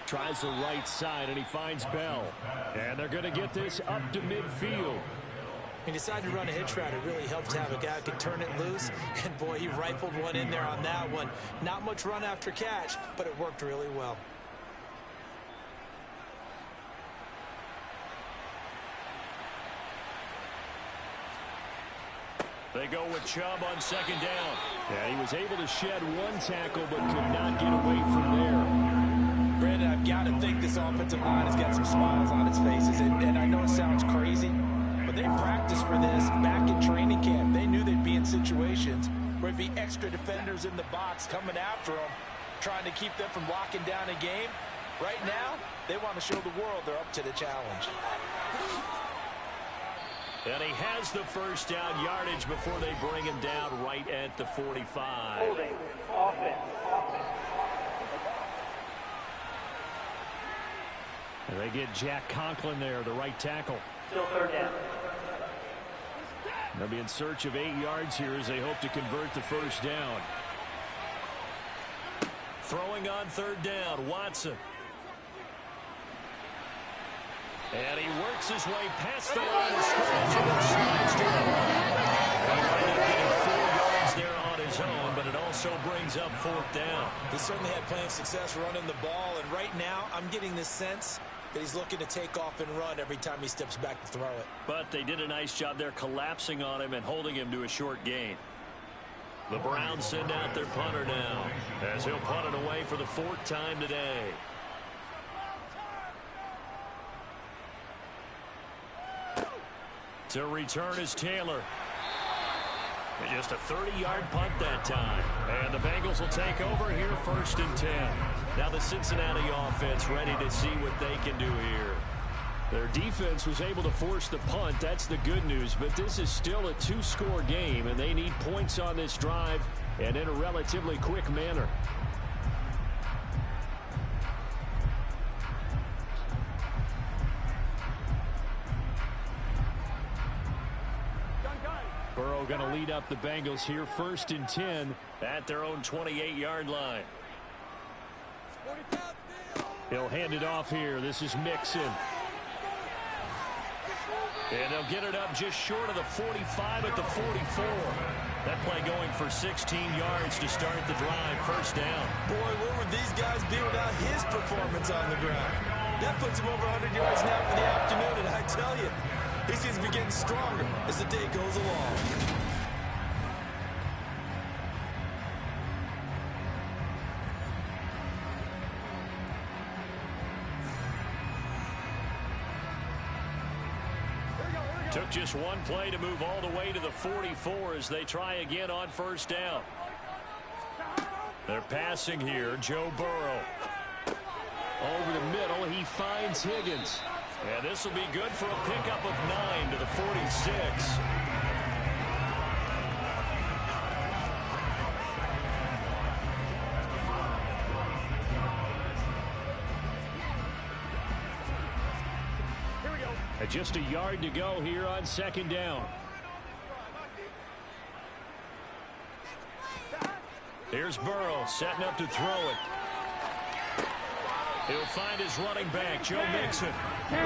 Tries the right side, and he finds Bell. And they're going to get this up to midfield. He decided to run a hitch route. It really helped to have a guy who could turn it loose. And, boy, he rifled one in there on that one. Not much run after catch, but it worked really well. They go with Chubb on 2nd down. Yeah, he was able to shed 1 tackle but could not get away from there. Brandon, I've got to think this offensive line has got some smiles on its faces. And I know it sounds crazy, but they practiced for this back in training camp. They knew they'd be in situations where it'd be extra defenders in the box coming after them, trying to keep them from locking down a game. Right now, they want to show the world they're up to the challenge. And he has the first down yardage before they bring him down right at the 45. Holding. Offense. And they get Jack Conklin there, the right tackle. Still 3rd down. They'll be in search of 8 yards here as they hope to convert the first down. Throwing on 3rd down, Watson. And he works his way past the line of scrimmage and then slides to the line. He might have getting 4 yards there on his own, but it also brings up 4th down. He certainly had plenty of success running the ball, and right now I'm getting the sense that he's looking to take off and run every time he steps back to throw it. But they did a nice job there collapsing on him and holding him to a short gain. The Browns send out their punter now as he'll punt it away for the 4th time today. To return is Taylor. And just a 30-yard punt that time. And the Bengals will take over here 1st and 10. Now the Cincinnati offense ready to see what they can do here. Their defense was able to force the punt. That's the good news. But this is still a 2-score game, and they need points on this drive and in a relatively quick manner. Burrow going to lead up the Bengals here 1st and 10 at their own 28-yard line. He'll hand it off here. This is Mixon. And they'll get it up just short of the 45 at the 44. That play going for 16 yards to start the drive. 1st down. Boy, where would these guys be without his performance on the ground? That puts him over 100 yards now for the afternoon, and I tell you, he seems to be getting stronger as the day goes along. Took just one play to move all the way to the 44 as they try again on 1st down. They're passing here. Joe Burrow. Over the middle, he finds Higgins. And this will be good for a pickup of 9 to the 46. And just a yard to go here on second down. Here's Burrow setting up to throw it. He'll find his running back, Joe Mixon. Get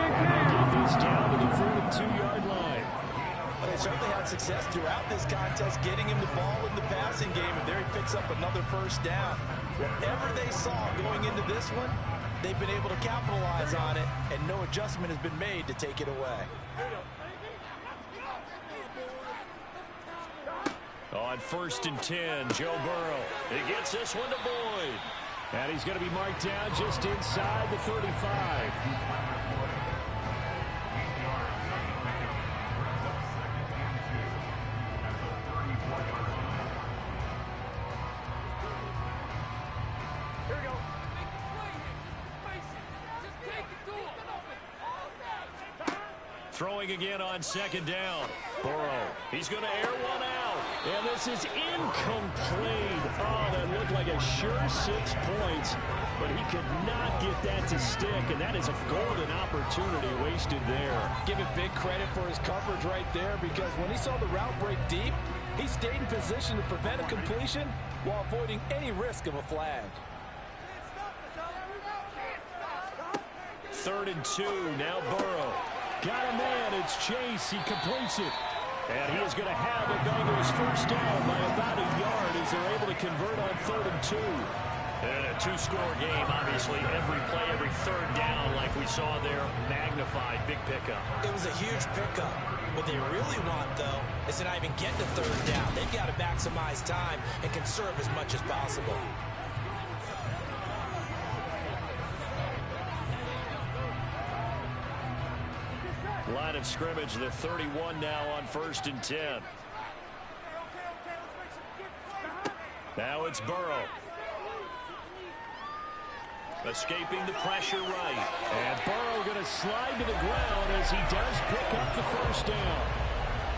this down to the 42-yard line. Well, they certainly had success throughout this contest getting him the ball in the passing game, and there he picks up another first down. Whatever they saw going into this one, they've been able to capitalize on it, and no adjustment has been made to take it away. On 1st and 10, Joe Burrow. He gets this one to Boyd. And he's going to be marked down just inside the 35. Throwing again on second down. Burrow. He's going to air one out. And this is incomplete. Oh, that looked like a sure 6 points. But he could not get that to stick. And that is a golden opportunity wasted there. Give him big credit for his coverage right there, because when he saw the route break deep, he stayed in position to prevent a completion while avoiding any risk of a flag. 3rd and 2. Now Burrow. Got a man. It's Chase. He completes it. And he is going to have the Bengals first down by about a yard as they're able to convert on 3rd and 2. And a 2-score game, obviously. Every play, every third down, like we saw there, magnified. Big pickup. It was a huge pickup. What they really want, though, is to not even get to 3rd down. They've got to maximize time and conserve as much as possible. Line of scrimmage, the 31 now on 1st and 10. Now it's Burrow. Escaping the pressure right. And Burrow going to slide to the ground as he does pick up the first down.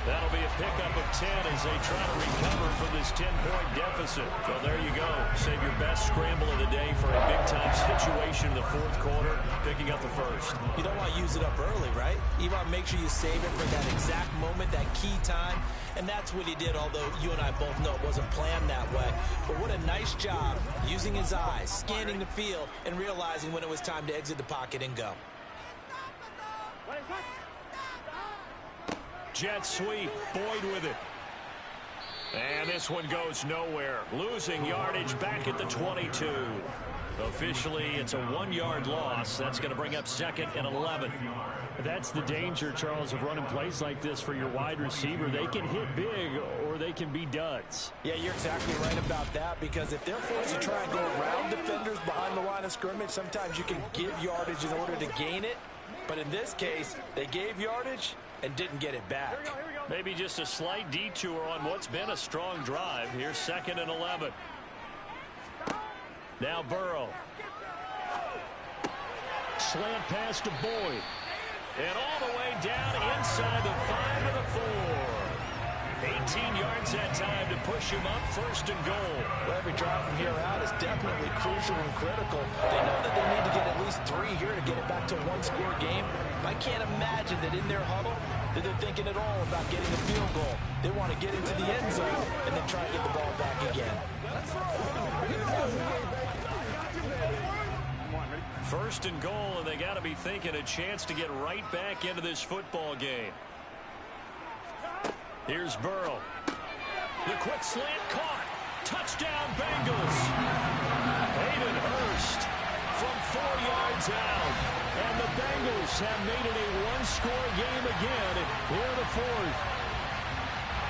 That'll be a pickup of 10 as they try to recover from this 10-point deficit. So there you go. Save your best scramble of the day for a big-time situation in the 4th quarter, picking up the first. You don't want to use it up early, right? You want to make sure you save it for that exact moment, that key time. And that's what he did, although you and I both know it wasn't planned that way. But what a nice job using his eyes, scanning the field, and realizing when it was time to exit the pocket and go. Jet sweep, Boyd with it. And this one goes nowhere. Losing yardage back at the 22. Officially, it's a 1-yard loss. That's going to bring up 2nd and 11. That's the danger, Charles, of running plays like this for your wide receiver. They can hit big or they can be duds. Yeah, you're exactly right about that, because if they're forced to try and go around defenders behind the line of scrimmage, sometimes you can give yardage in order to gain it. But in this case, they gave yardage and didn't get it back. Maybe just a slight detour on what's been a strong drive. Here's 2nd and 11. Now Burrow. Slant pass to Boyd. And all the way down inside the 5 of the 4. 18 yards that time to push him up 1st and goal. Well, every drive from here out is definitely crucial and critical. They know that they need to get at least 3 here to get it back to a 1-score game. I can't imagine that in their huddle that they're thinking at all about getting a field goal. They want to get into the end zone and then try to get the ball back again. 1st and goal, and they got to be thinking a chance to get right back into this football game. Here's Burrow. The quick slant caught. Touchdown Bengals. Hayden Hurst from 4 yards out. And the Bengals have made it a 1-score game again here in the 4th.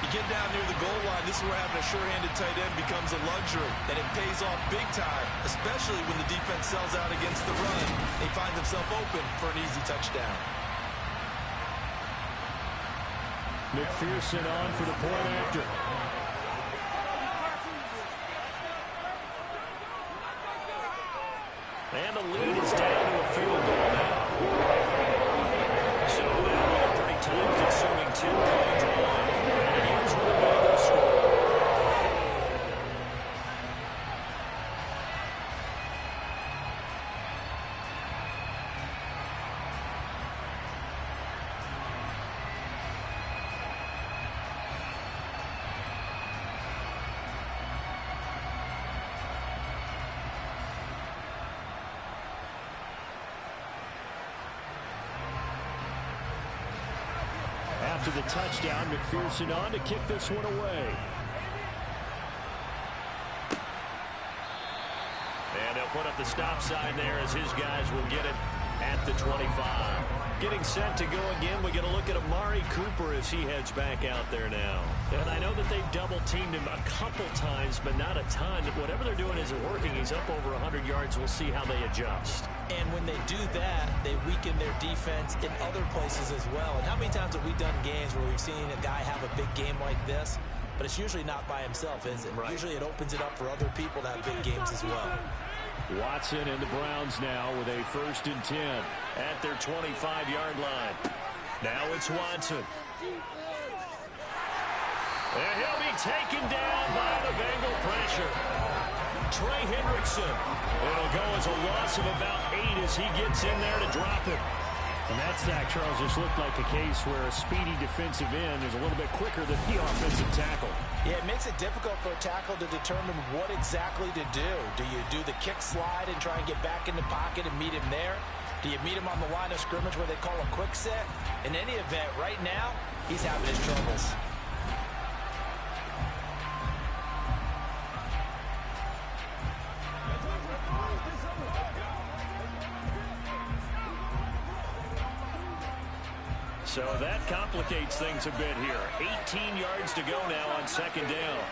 You get down near the goal line, this is where having a sure-handed tight end becomes a luxury. And it pays off big time, especially when the defense sells out against the run. They find themselves open for an easy touchdown. McPherson on for the point after. And the lead is down to a field goal now. So that'll be a pretty time-consuming 10-point drive. And it ends with a Bengals score. after the touchdown. McPherson on to kick this one away. And they'll put up the stop sign there as his guys will get it at the 25. Getting set to go again. We get a look at Amari Cooper as he heads back out there now. And I know that they've double-teamed him a couple times, but not a ton. Whatever they're doing isn't working. He's up over 100 yards. We'll see how they adjust. And when they do that, they weaken their defense in other places as well. And how many times have we done games where we've seen a guy have a big game like this? But it's usually not by himself, is it? Right. Usually it opens it up for other people to have big games as well. Watson and the Browns now with a 1st and 10 at their 25-yard line. Now it's Watson. And he'll be taken down by the Bengal pressure. Trey Hendrickson. It'll go as a loss of about 8 as he gets in there to drop it. And that sack, Charles, just looked like a case where a speedy defensive end is a little bit quicker than the offensive tackle. Yeah, it makes it difficult for a tackle to determine what exactly to do. Do you do the kick slide and try and get back in the pocket and meet him there? Do you meet him on the line of scrimmage where they call a quick set? In any event, right now, he's having his troubles. So that complicates things a bit here. 18 yards to go now on 2nd down.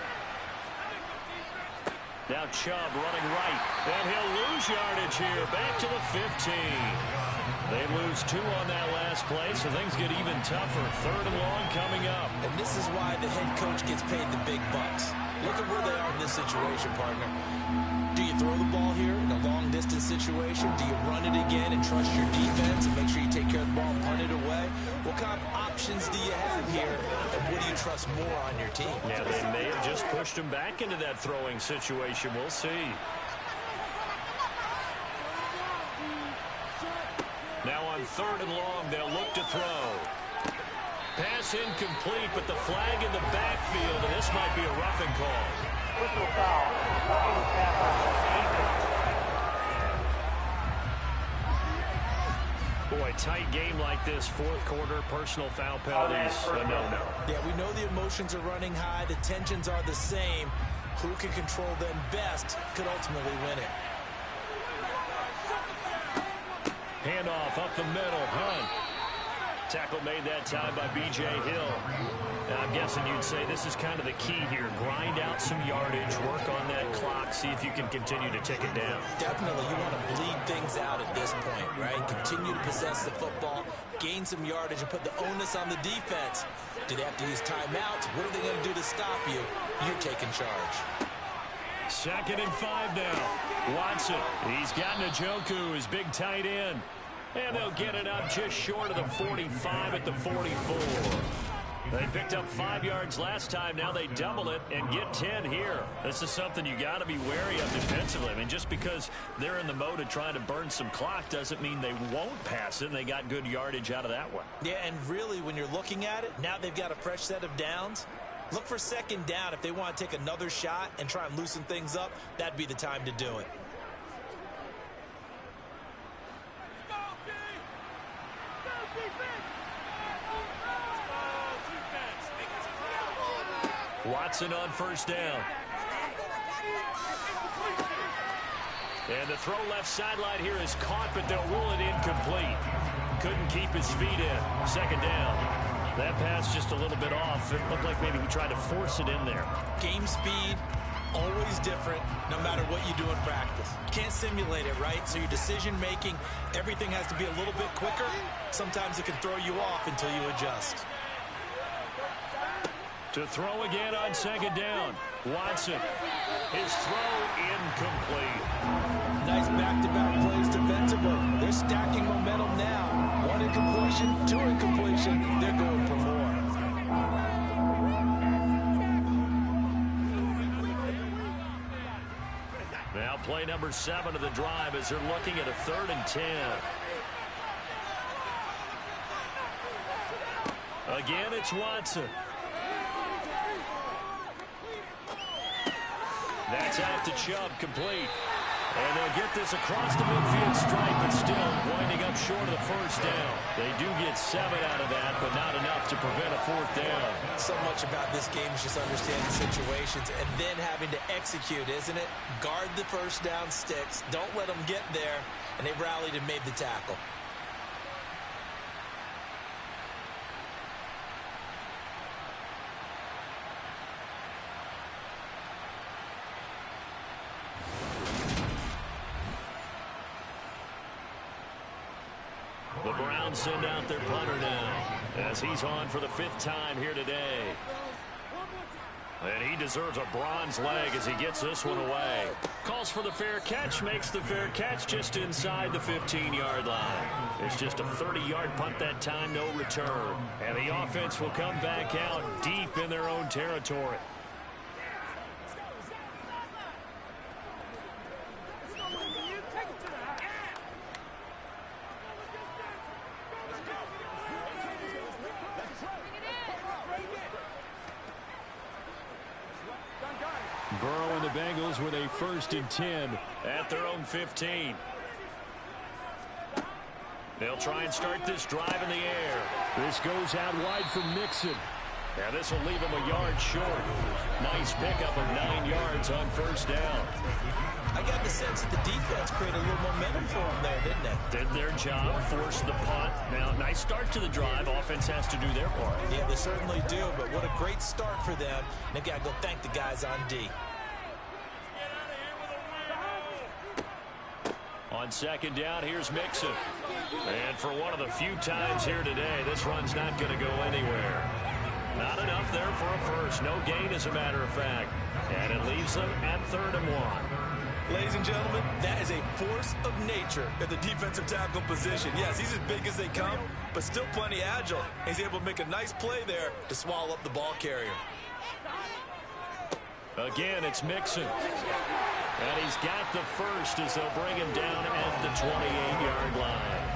Now Chubb running right. And he'll lose yardage here. Back to the 15. They lose 2 on that last play, so things get even tougher. 3rd and long coming up. And this is why the head coach gets paid the big bucks. Look at where they are in this situation, partner. Do you throw the ball here in a long-distance situation? Do you run it again and trust your defense and make sure you take care of the ball and punt it away? What kind of options do you have here, and what do you trust more on your team? Yeah, they may have just pushed him back into that throwing situation. We'll see. Now on 3rd and long, they'll look to throw. Pass incomplete, but the flag in the backfield, and this might be a roughing call. Personal foul. Roughing the passer. Boy, tight game like this, 4th quarter, personal foul penalties, a no-no. Yeah, we know the emotions are running high. The tensions are the same. Who can control them best could ultimately win it. Handoff up the middle. Hunt. Tackle made that time by B.J. Hill. And I'm guessing you'd say this is kind of the key here. Grind out some yardage, work on that clock, see if you can continue to tick it down. Definitely. You want to bleed things out at this point, right? Continue to possess the football, gain some yardage, and put the onus on the defense. Do they have to use timeouts? What are they going to do to stop you? You're taking charge. 2nd and 5 now. Watson. He's got Njoku, his big tight end. And they'll get it up just short of the 45 at the 44. They picked up 5 yards last time. Now they double it and get 10 here. This is something you got to be wary of defensively. I mean, just because they're in the mode of trying to burn some clock doesn't mean they won't pass it. And they got good yardage out of that one. Yeah, and really, when you're looking at it, now they've got a fresh set of downs. Look for 2nd down. If they want to take another shot and try and loosen things up, that'd be the time to do it. Watson on 1st down. And the throw left sideline here is caught, but they'll rule it incomplete. Couldn't keep his feet in. 2nd down. That pass just a little bit off. It looked like maybe he tried to force it in there. Game speed, always different, no matter what you do in practice. Can't simulate it, right? So your decision-making, everything has to be a little bit quicker. Sometimes it can throw you off until you adjust. To throw again on 2nd down. Watson. His throw incomplete. Nice back-to-back plays defensively. They're stacking momentum now. 1 incompletion, 2 incompletion. They're going for more. Now play number 7 of the drive as they're looking at a 3rd and 10. Again, it's Watson. That's out to Chubb, complete. And they'll get this across the midfield stripe, but still winding up short of the first down. They do get 7 out of that, but not enough to prevent a 4th down. So much about this game is just understanding situations and then having to execute, isn't it? Guard the first down sticks. Don't let them get there. And they rallied and made the tackle. The Browns send out their punter now as he's on for the 5th time here today. And he deserves a bronze leg as he gets this one away. Calls for the fair catch, makes the fair catch just inside the 15-yard line. It's just a 30-yard punt that time, no return. And the offense will come back out deep in their own territory. Burrow and the Bengals with a 1st and 10 at their own 15. They'll try and start this drive in the air. This goes out wide for Mixon. And this will leave him a yard short. Nice pickup of 9 yards on 1st down. I got the sense that the defense created a little momentum for them there, didn't they? Did their job, forced the punt. Now, nice start to the drive. Offense has to do their part. Yeah, they certainly do, but what a great start for them. And they've got to go thank the guys on D. On 2nd down, here's Mixon. And for one of the few times here today, this run's not going to go anywhere. Not enough there for a first. No gain, as a matter of fact. And it leaves them at 3rd and 1. Ladies and gentlemen, that is a force of nature at the defensive tackle position. Yes, he's as big as they come, but still plenty agile. He's able to make a nice play there to swallow up the ball carrier. Again, it's Mixon. And he's got the first as they'll bring him down at the 28-yard line.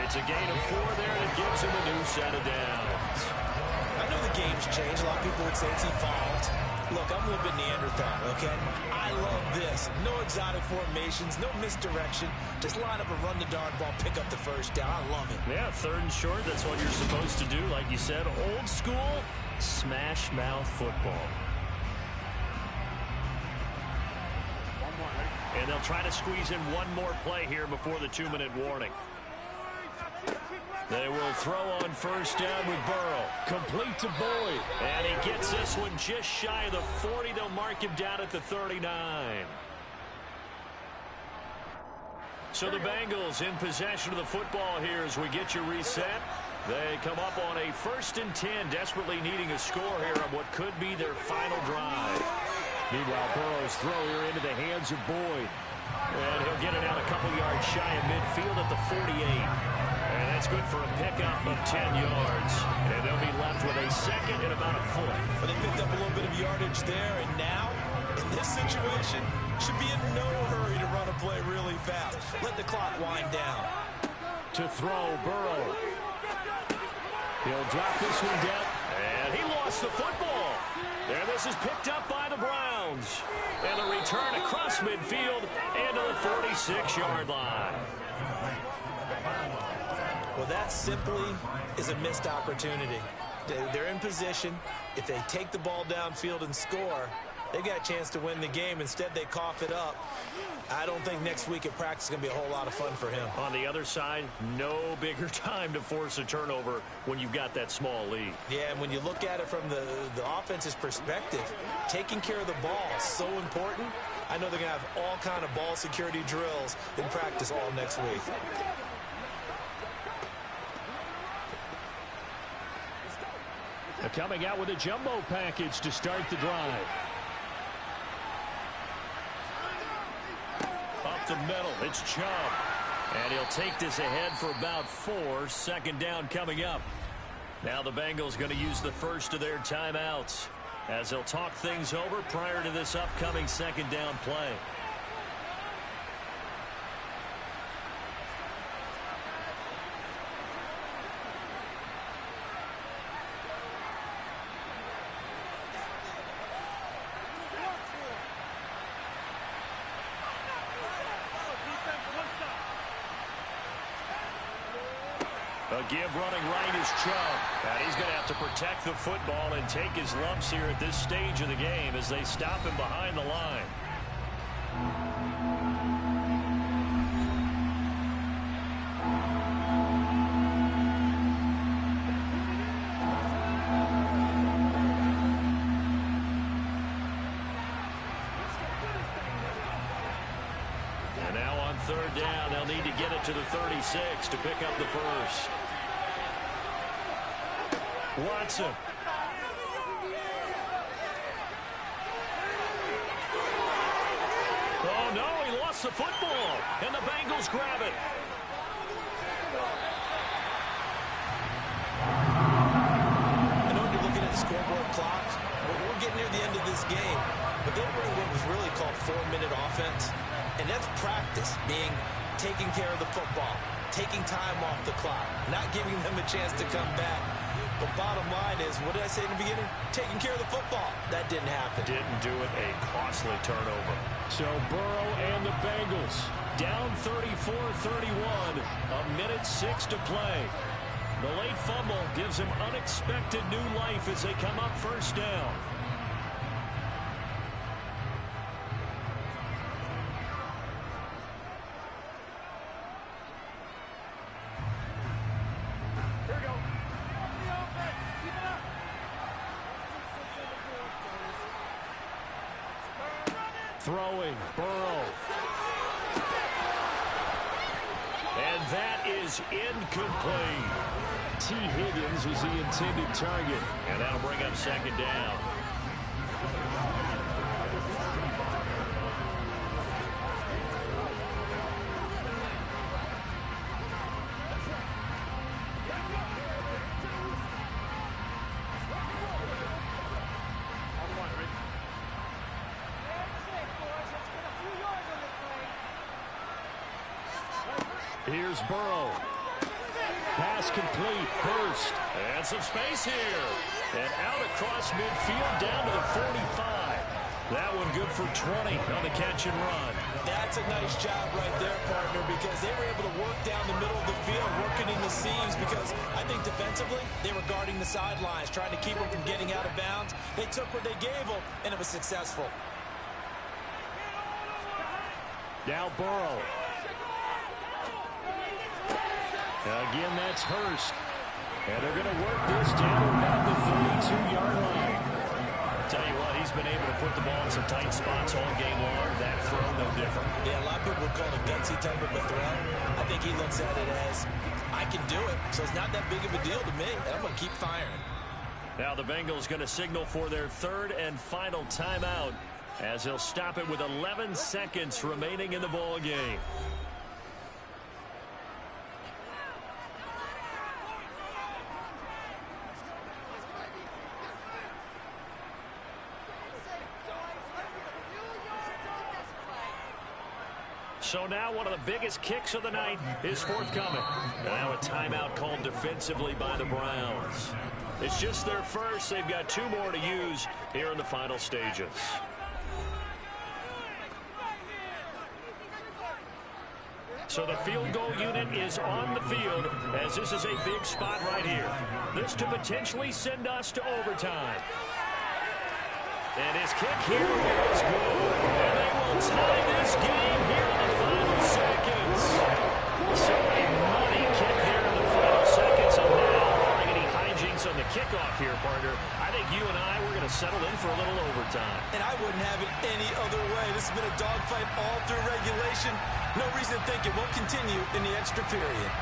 It's a gain of 4 there, and it gives him a new set of downs. I know the game's changed. A lot of people would say it's evolved. Look, I'm a little bit Neanderthal, okay? I love this. No exotic formations, no misdirection. Just line up and run the darn ball, pick up the first down. I love it. Yeah, 3rd and short, that's what you're supposed to do. Like you said, old school, smash mouth football. And they'll try to squeeze in one more play here before the 2-minute warning. They will throw on 1st down with Burrow. Complete to Boyd. And he gets this one just shy of the 40. They'll mark him down at the 39. So the Bengals in possession of the football here as we get you reset. They come up on a 1st and 10, desperately needing a score here on what could be their final drive. Meanwhile, Burrow's throw here into the hands of Boyd. And he'll get it out a couple yards shy of midfield at the 48. And that's good for a pickup of 10 yards. And they'll be left with a 2nd and about a foot. But they picked up a little bit of yardage there, and now, in this situation, should be in no hurry to run a play really fast. Let the clock wind down. To throw, Burrow. He'll drop this one down. And he lost the football. And this is picked up by the Browns. And a return across midfield into the 46-yard line. Well, that simply is a missed opportunity. They're in position. If they take the ball downfield and score, they got a chance to win the game. Instead, they cough it up. I don't think next week at practice is going to be a whole lot of fun for him. On the other side, no bigger time to force a turnover when you've got that small lead. Yeah, and when you look at it from the offense's perspective, taking care of the ball is so important. I know they're going to have all kind of ball security drills in practice all next week. They're coming out with a jumbo package to start the drive. Up the middle, it's Chubb. And he'll take this ahead for about 4. 2nd down coming up. Now the Bengals going to use the first of their timeouts as they'll talk things over prior to this upcoming 2nd down play. A give running right is Chubb. And he's going to have to protect the football and take his lumps here at this stage of the game as they stop him behind the line. And now on third down, they'll need to get it to the 36 to pick up the first. Watson. Oh, no, he lost the football, and the Bengals grab it. I know you're looking at the scoreboard clock, but we're getting near the end of this game. But they were in what was really called 4-minute offense, and that's practice, being taking care of the football, taking time off the clock, not giving them a chance to come back. But bottom line is, what did I say in the beginning? Taking care of the football. That didn't happen. Didn't do it. A costly turnover. So Burrow and the Bengals down 34-31. 1:06 to play. The late fumble gives him unexpected new life as they come up first down. Throwing, Burrow. And that is incomplete. T. Higgins was the intended target. And that'll bring up second down. Here's Burrow. Pass complete. Hurst. And some space here. And out across midfield down to the 45. That one good for 20 on the catch and run. That's a nice job right there, partner, because they were able to work down the middle of the field, working in the seams, because I think defensively they were guarding the sidelines, trying to keep them from getting out of bounds. They took what they gave them, and it was successful. Now Burrow. Again, that's Hurst. And they're going to work this down about the 32-yard line. Tell you what, he's been able to put the ball in some tight spots all game long. That throw, no different. Yeah, a lot of people would call it a gutsy type of a throw. I think he looks at it as, I can do it, so it's not that big of a deal to me, and I'm going to keep firing. Now the Bengals going to signal for their third and final timeout as they'll stop it with 11 seconds remaining in the ball game. So now one of the biggest kicks of the night is forthcoming. And now a timeout called defensively by the Browns. It's just their first. They've got 2 more to use here in the final stages. So the field goal unit is on the field as this is a big spot right here. This to potentially send us to overtime. And his kick here is good. And they will tie this game here in the final seconds. So a money kick here in the final seconds. And now, barring any hijinks on the kickoff here, partner, I think you and I, we're going to settle in for a little overtime. And I wouldn't have it any other way. This has been a dogfight all through regulation. No reason to think it won't continue in the extra period.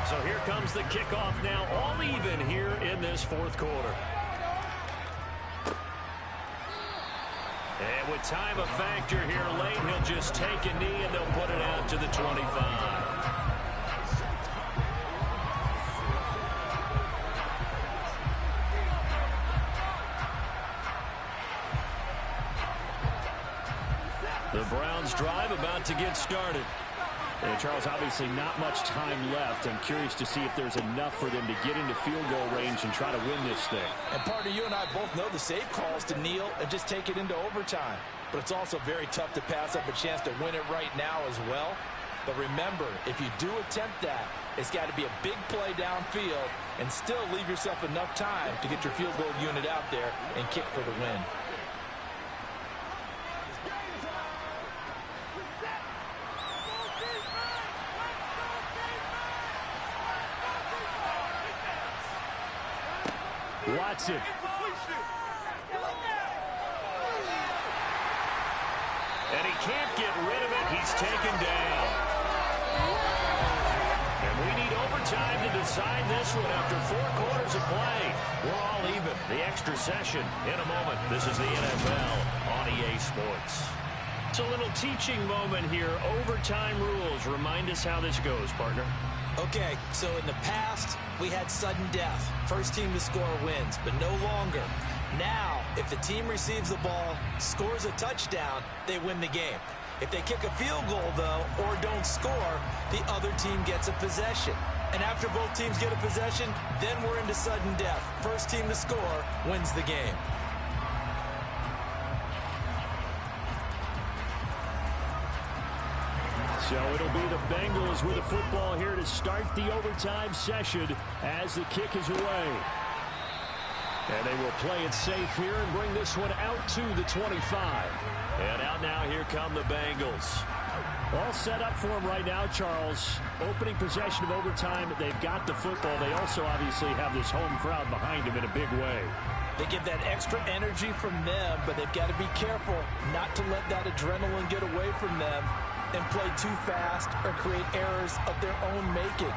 So here comes the kickoff now, all even here in this fourth quarter. And with time a factor here late, he'll just take a knee and they'll put it out to the 25. The Browns drive about to get started. And Charles, obviously not much time left. I'm curious to see if there's enough for them to get into field goal range and try to win this thing. And partner, you and I both know the safe call is to kneel and just take it into overtime. But it's also very tough to pass up a chance to win it right now as well. But remember, if you do attempt that, it's got to be a big play downfield and still leave yourself enough time to get your field goal unit out there and kick for the win. Watson. And he can't get rid of it. He's taken down. And we need overtime to decide this one after 4 quarters of play. We're all even. The extra session in a moment. This is the NFL on EA Sports. It's a little teaching moment here. Overtime rules. Remind us how this goes, partner. Okay, so in the past, we had sudden death. First team to score wins, but no longer. Now, if the team receives the ball, scores a touchdown, they win the game. If they kick a field goal, though, or don't score, the other team gets a possession. And after both teams get a possession, then we're into sudden death. First team to score wins the game. So it'll be the Bengals with the football here to start the overtime session as the kick is away. And they will play it safe here and bring this one out to the 25. And out now, here come the Bengals. All set up for them right now, Charles. Opening possession of overtime, they've got the football. They also obviously have this home crowd behind them in a big way. They get that extra energy from them, but they've got to be careful not to let that adrenaline get away from them and play too fast or create errors of their own making.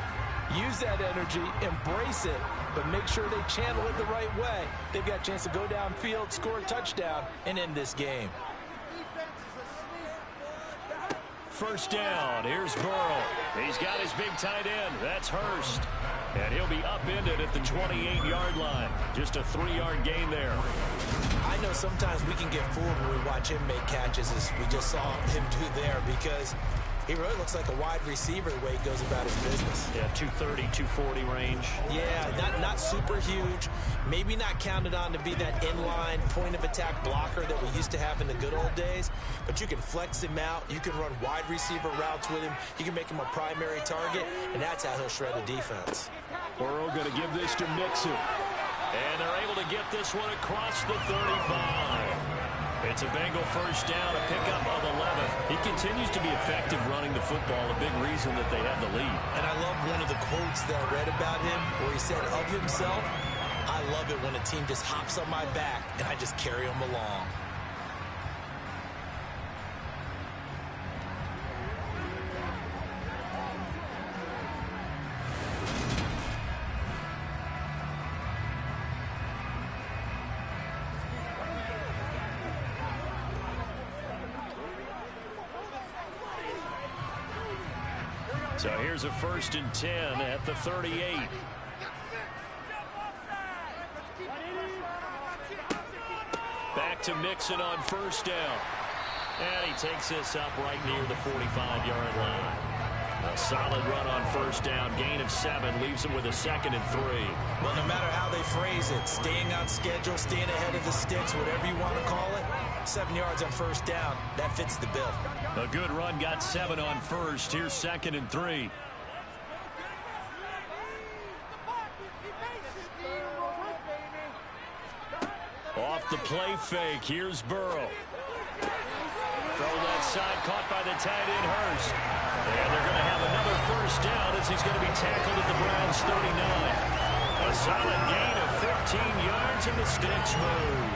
Use that energy, embrace it, but make sure they channel it the right way. They've got a chance to go downfield, score a touchdown, and end this game. First down. Here's Burrow. He's got his big tight end. That's Hurst. And he'll be upended at the 28-yard line. Just a 3-yard gain there. I know sometimes we can get fooled when we watch him make catches, as we just saw him do there, because he really looks like a wide receiver the way he goes about his business. Yeah, 230, 240 range. Yeah, not super huge. Maybe not counted on to be that inline point-of-attack blocker that we used to have in the good old days. But you can flex him out. You can run wide receiver routes with him. You can make him a primary target, and that's how he'll shred a defense. Burrow going to give this to Mixon. And they're able to get this one across the 35. It's a Bengal first down, a pickup of 11. He continues to be effective running the football, a big reason that they have the lead. And I love one of the quotes that I read about him where he said of himself, "I love it when a team just hops on my back and I just carry them along." So here's a 1st and 10 at the 38. Back to Mixon on first down. And he takes this up right near the 45-yard line. A solid run on first down. Gain of 7 leaves him with a 2nd and 3. Well, no matter how they phrase it, staying on schedule, staying ahead of the sticks, whatever you want to call it, 7 yards on first down, that fits the bill. A good run, got 7 on first. Here's 2nd and 3. Off the play fake, here's Burrow. Throw left side, caught by the tight end Hurst. And they're going to have another first down as he's going to be tackled at the Browns' 39. A solid gain of 15 yards and the sticks move.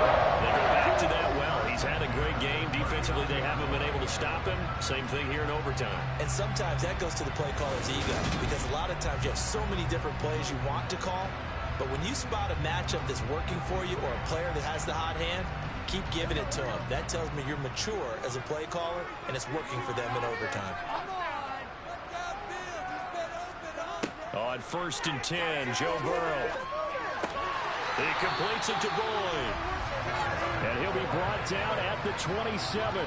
They go back to that well. He's had a great game. Defensively, they haven't been able to stop him. Same thing here in overtime. And sometimes that goes to the play caller's ego, because a lot of times you have so many different plays you want to call, but when you spot a matchup that's working for you or a player that has the hot hand, keep giving it to him. That tells me you're mature as a play caller, and it's working for them in overtime. On 1st and 10, Joe Burrow. He completes it to Boyd. And he'll be brought down at the 27.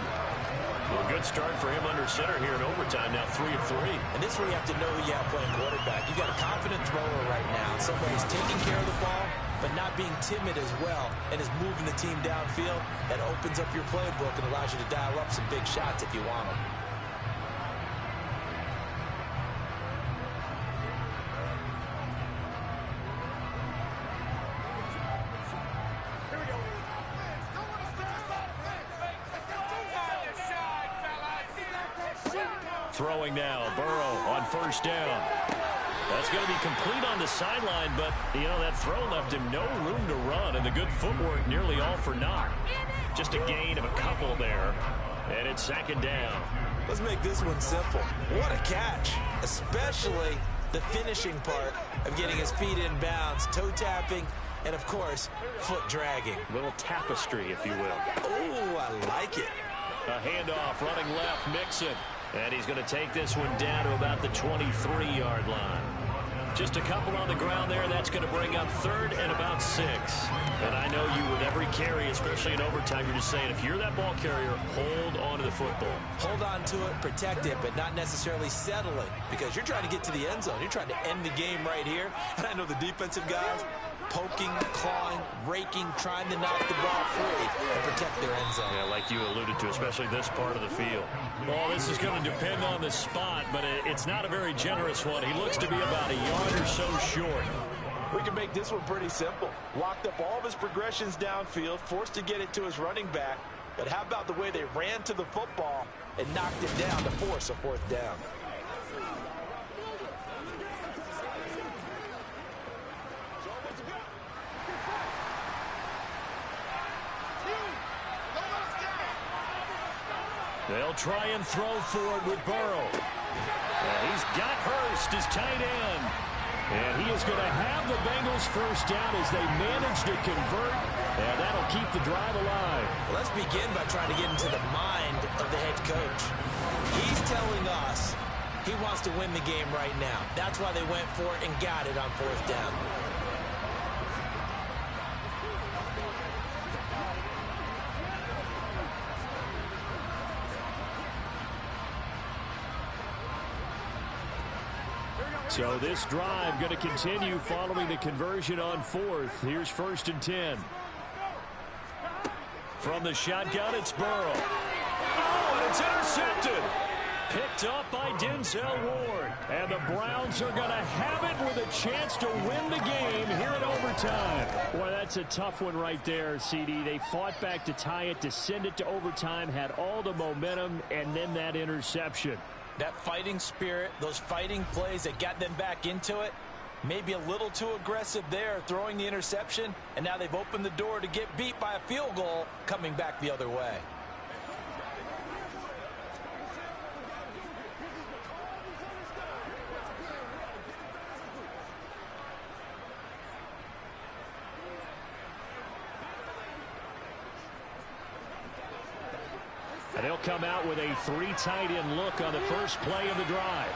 Well, good start for him under center here in overtime. Now 3 of 3. And this is where you have to know who you have playing quarterback. You've got a confident thrower right now. Someone who's taking care of the ball, but not being timid as well, and is moving the team downfield. That opens up your playbook and allows you to dial up some big shots if you want them. Throwing now, Burrow on first down. That's going to be complete on the sideline, but, you know, that throw left him no room to run, and the good footwork nearly all for naught. Just a gain of a couple there, and it's second down. Let's make this one simple. What a catch, especially the finishing part of getting his feet in bounds, toe tapping, and, of course, foot dragging. A little tapestry, if you will. Oh, I like it. A handoff, running left, Mixon. And he's going to take this one down to about the 23-yard line. Just a couple on the ground there. That's going to bring up third and about 6. And I know you, with every carry, especially in overtime, you're just saying, if you're that ball carrier, hold on to the football. Hold on to it, protect it, but not necessarily settle it, because you're trying to get to the end zone. You're trying to end the game right here. And I know the defensive guys poking, clawing, raking, trying to knock the ball free and protect their end zone. Yeah, like you alluded to, especially this part of the field. Well, this is going to depend on the spot, but it's not a very generous one. He looks to be about a yard or so short. We can make this one pretty simple. Locked up all of his progressions downfield, forced to get it to his running back. But how about the way they ran to the football and knocked it down to force a fourth down? They'll try and throw forward with Burrow. And he's got Hurst as tight end. And he is going to have the Bengals first down as they manage to convert. And that'll keep the drive alive. Well, let's begin by trying to get into the mind of the head coach. He's telling us he wants to win the game right now. That's why they went for it and got it on fourth down. So this drive going to continue following the conversion on fourth. Here's 1st and 10. From the shotgun, it's Burrow. Oh, and it's intercepted. Picked up by Denzel Ward. And the Browns are going to have it with a chance to win the game here in overtime. Boy, that's a tough one right there, CD. They fought back to tie it, to send it to overtime, had all the momentum, and then that interception. That fighting spirit, those fighting plays that got them back into it, maybe a little too aggressive there, throwing the interception, and now they've opened the door to get beat by a field goal coming back the other way. And they'll come out with a 3 tight end look on the first play of the drive.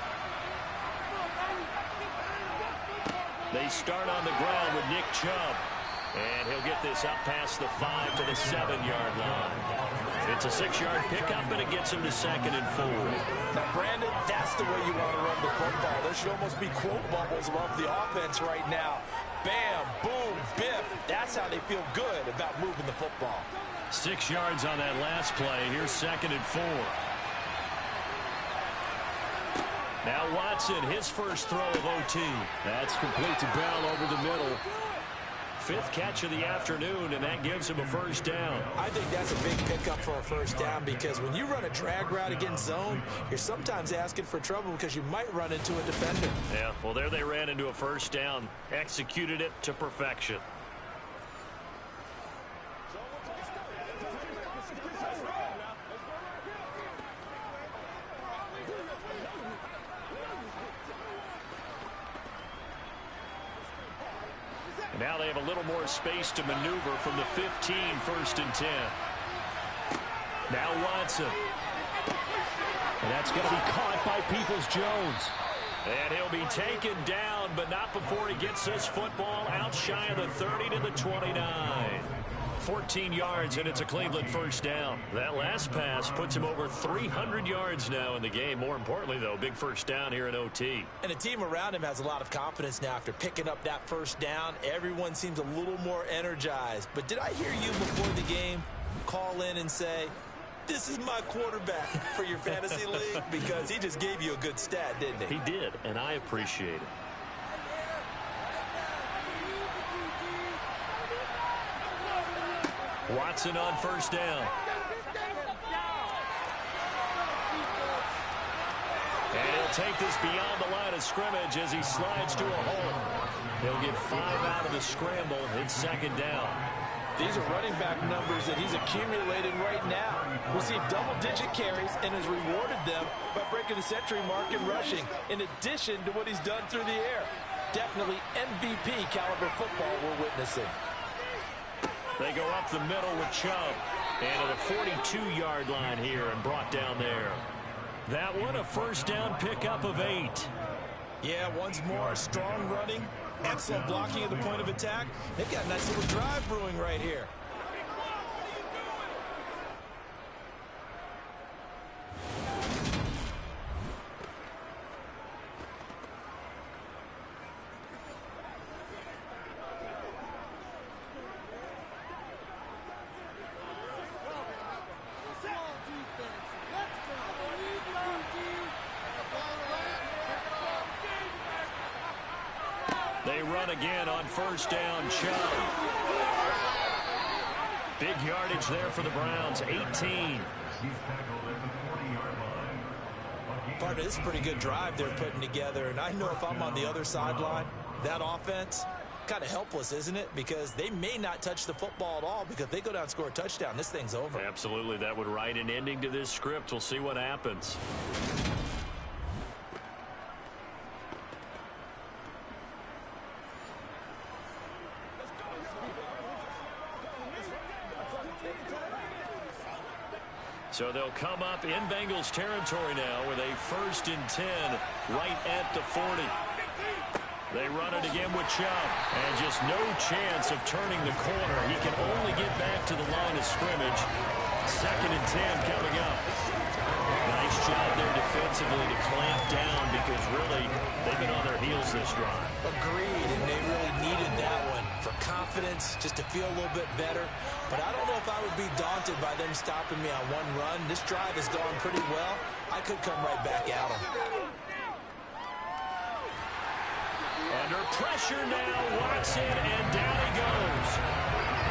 They start on the ground with Nick Chubb. And he'll get this up past the 5 to the 7-yard line. It's a 6-yard pickup, and it gets him to 2nd and 4. Now, Brandon, that's the way you want to run the football. There should almost be quote bubbles above the offense right now. Bam, boom, biff. That's how they feel good about moving the football. 6 yards on that last play. Here's 2nd and 4. Now Watson, his first throw of OT. That's complete to Bell over the middle. 5th catch of the afternoon, and that gives him a first down. I think that's a big pickup for a first down, because when you run a drag route against zone, you're sometimes asking for trouble because you might run into a defender. Yeah, well, there they ran into a first down. Executed it to perfection. Now they have a little more space to maneuver from the 15, 1st and 10. Now Watson. And that's going to be caught by Peoples-Jones. And he'll be taken down, but not before he gets this football out shy of the 30 to the 29. 14 yards, and it's a Cleveland first down. That last pass puts him over 300 yards now in the game. More importantly, though, big first down here in OT. And the team around him has a lot of confidence now after picking up that first down. Everyone seems a little more energized. But did I hear you before the game call in and say, this is my quarterback for your fantasy league? Because he just gave you a good stat, didn't he? He did, and I appreciate it. Watson on first down. And he'll take this beyond the line of scrimmage as he slides to a hole. He'll get 5 out of the scramble. It's second down. These are running back numbers that he's accumulating right now. Received double-digit carries and has rewarded them by breaking the century mark in rushing, in addition to what he's done through the air. Definitely MVP caliber football we're witnessing. They go up the middle with Chubb. And to the 42-yard line here and brought down there. That one a first down pickup of 8. Yeah, once more, strong running, excellent blocking at the point of attack. They've got a nice little drive brewing right here. They run again on first down. Chubb. Big yardage there for the Browns. 18. Partner, this is a pretty good drive they're putting together. And I know if I'm on the other sideline, that offense, kind of helpless, isn't it? Because they may not touch the football at all, because if they go down and score a touchdown, this thing's over. Absolutely. That would write an ending to this script. We'll see what happens. So they'll come up in Bengals territory now with a 1st and 10 right at the 40. They run it again with Chubb. And just no chance of turning the corner. He can only get back to the line of scrimmage. 2nd and 10 coming up. Nice job there defensively to clamp down, because really they've been on their heels this drive. Agreed, and they really needed that one for confidence, just to feel a little bit better. But I don't know if I would be daunted by them stopping me on one run. This drive has gone pretty well. I could come right back at them. Under pressure now, Watson, and down he goes.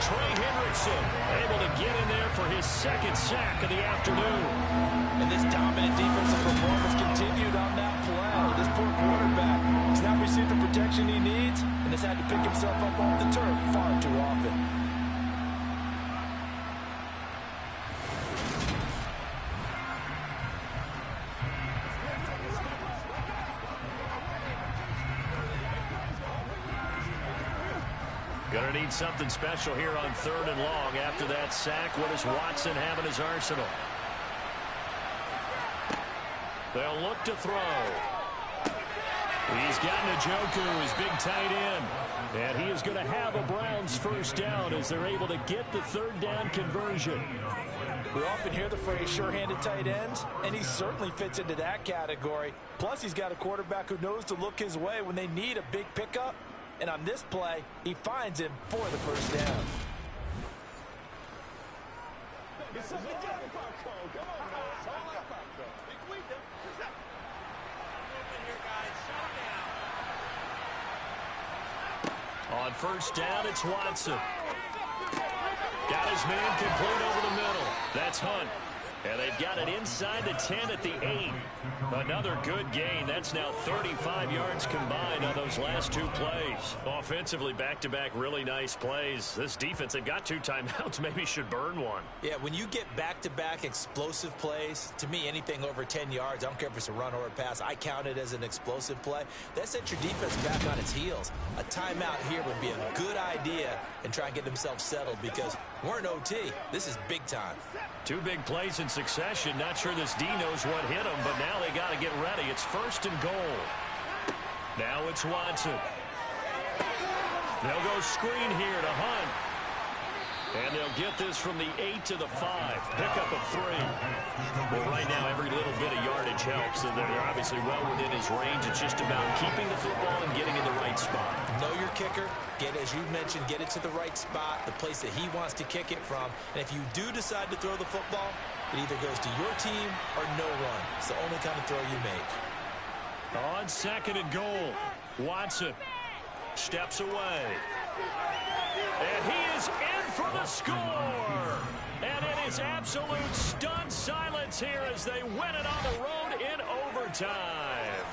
Trey Hendrickson able to get in there for his 2nd sack of the afternoon. And this dominant defensive performance continued on that play. This poor quarterback has not received the protection he needs and has had to pick himself up off the turf far too often. Going to need something special here on 3rd and long. After that sack, what does Watson have in his arsenal? They'll look to throw. He's got Njoku, his big tight end. And he is going to have a Browns first down as they're able to get the 3rd down conversion. We often hear the phrase sure-handed tight ends, and he certainly fits into that category. Plus, he's got a quarterback who knows to look his way when they need a big pickup. And on this play, he finds him for the first down. On first down, it's Watson. Got his man complete over the middle. That's Hunt. And they've got it inside the 10 at the 8. Another good gain. That's now 35 yards combined on those last 2 plays. Offensively, back-to-back really nice plays. This defense, they've got 2 timeouts, maybe should burn one. Yeah, when you get back-to-back explosive plays, to me, anything over 10 yards, I don't care if it's a run or a pass, I count it as an explosive play. That sets your defense back on its heels. A timeout here would be a good idea and try and get themselves settled, because we're in OT. This is big time. 2 big plays in succession. Not sure this D knows what hit him, but now they got to get ready. It's 1st and goal. Now it's Watson. They'll go screen here to Hunt. And they'll get this from the 8 to the 5. Pick up a 3. Well, right now, every little bit of yardage helps, and they're obviously well within his range. It's just about keeping the football and getting in the right spot. Know your kicker. As you mentioned, get it to the right spot, the place that he wants to kick it from. And if you do decide to throw the football, it either goes to your team or no one. It's the only kind of throw you make. On 2nd and goal, Watson steps away. And he is in for the score. And it is absolute stunned silence here as they win it on the road in overtime.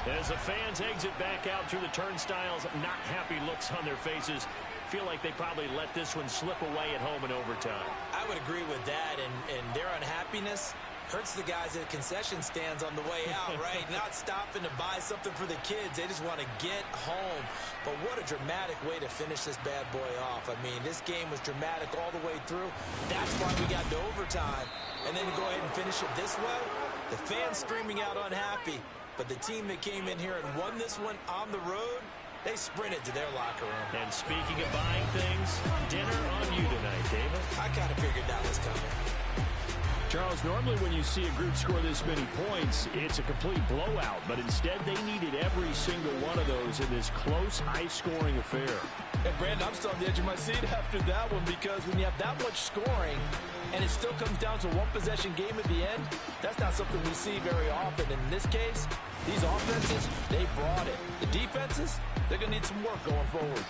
As the fans exit back out through the turnstiles, not happy looks on their faces. Feel like they probably let this one slip away at home in overtime. I would agree with that, and their unhappiness hurts the guys at concession stands on the way out, right? Not stopping to buy something for the kids. They just want to get home. But what a dramatic way to finish this bad boy off. I mean, this game was dramatic all the way through. That's why we got to overtime. And then to go ahead and finish it this way, the fans screaming out unhappy. But the team that came in here and won this one on the road, they sprinted to their locker room. And speaking of buying things, dinner on you tonight, David. I kind of figured that was coming. Charles, normally when you see a group score this many points, it's a complete blowout. But instead, they needed every single one of those in this close, high-scoring affair. And, Brandon, I'm still on the edge of my seat after that one because when you have that much scoring and it still comes down to one-possession game at the end, that's not something we see very often. In this case, these offenses, they brought it. The defenses, they're going to need some work going forward.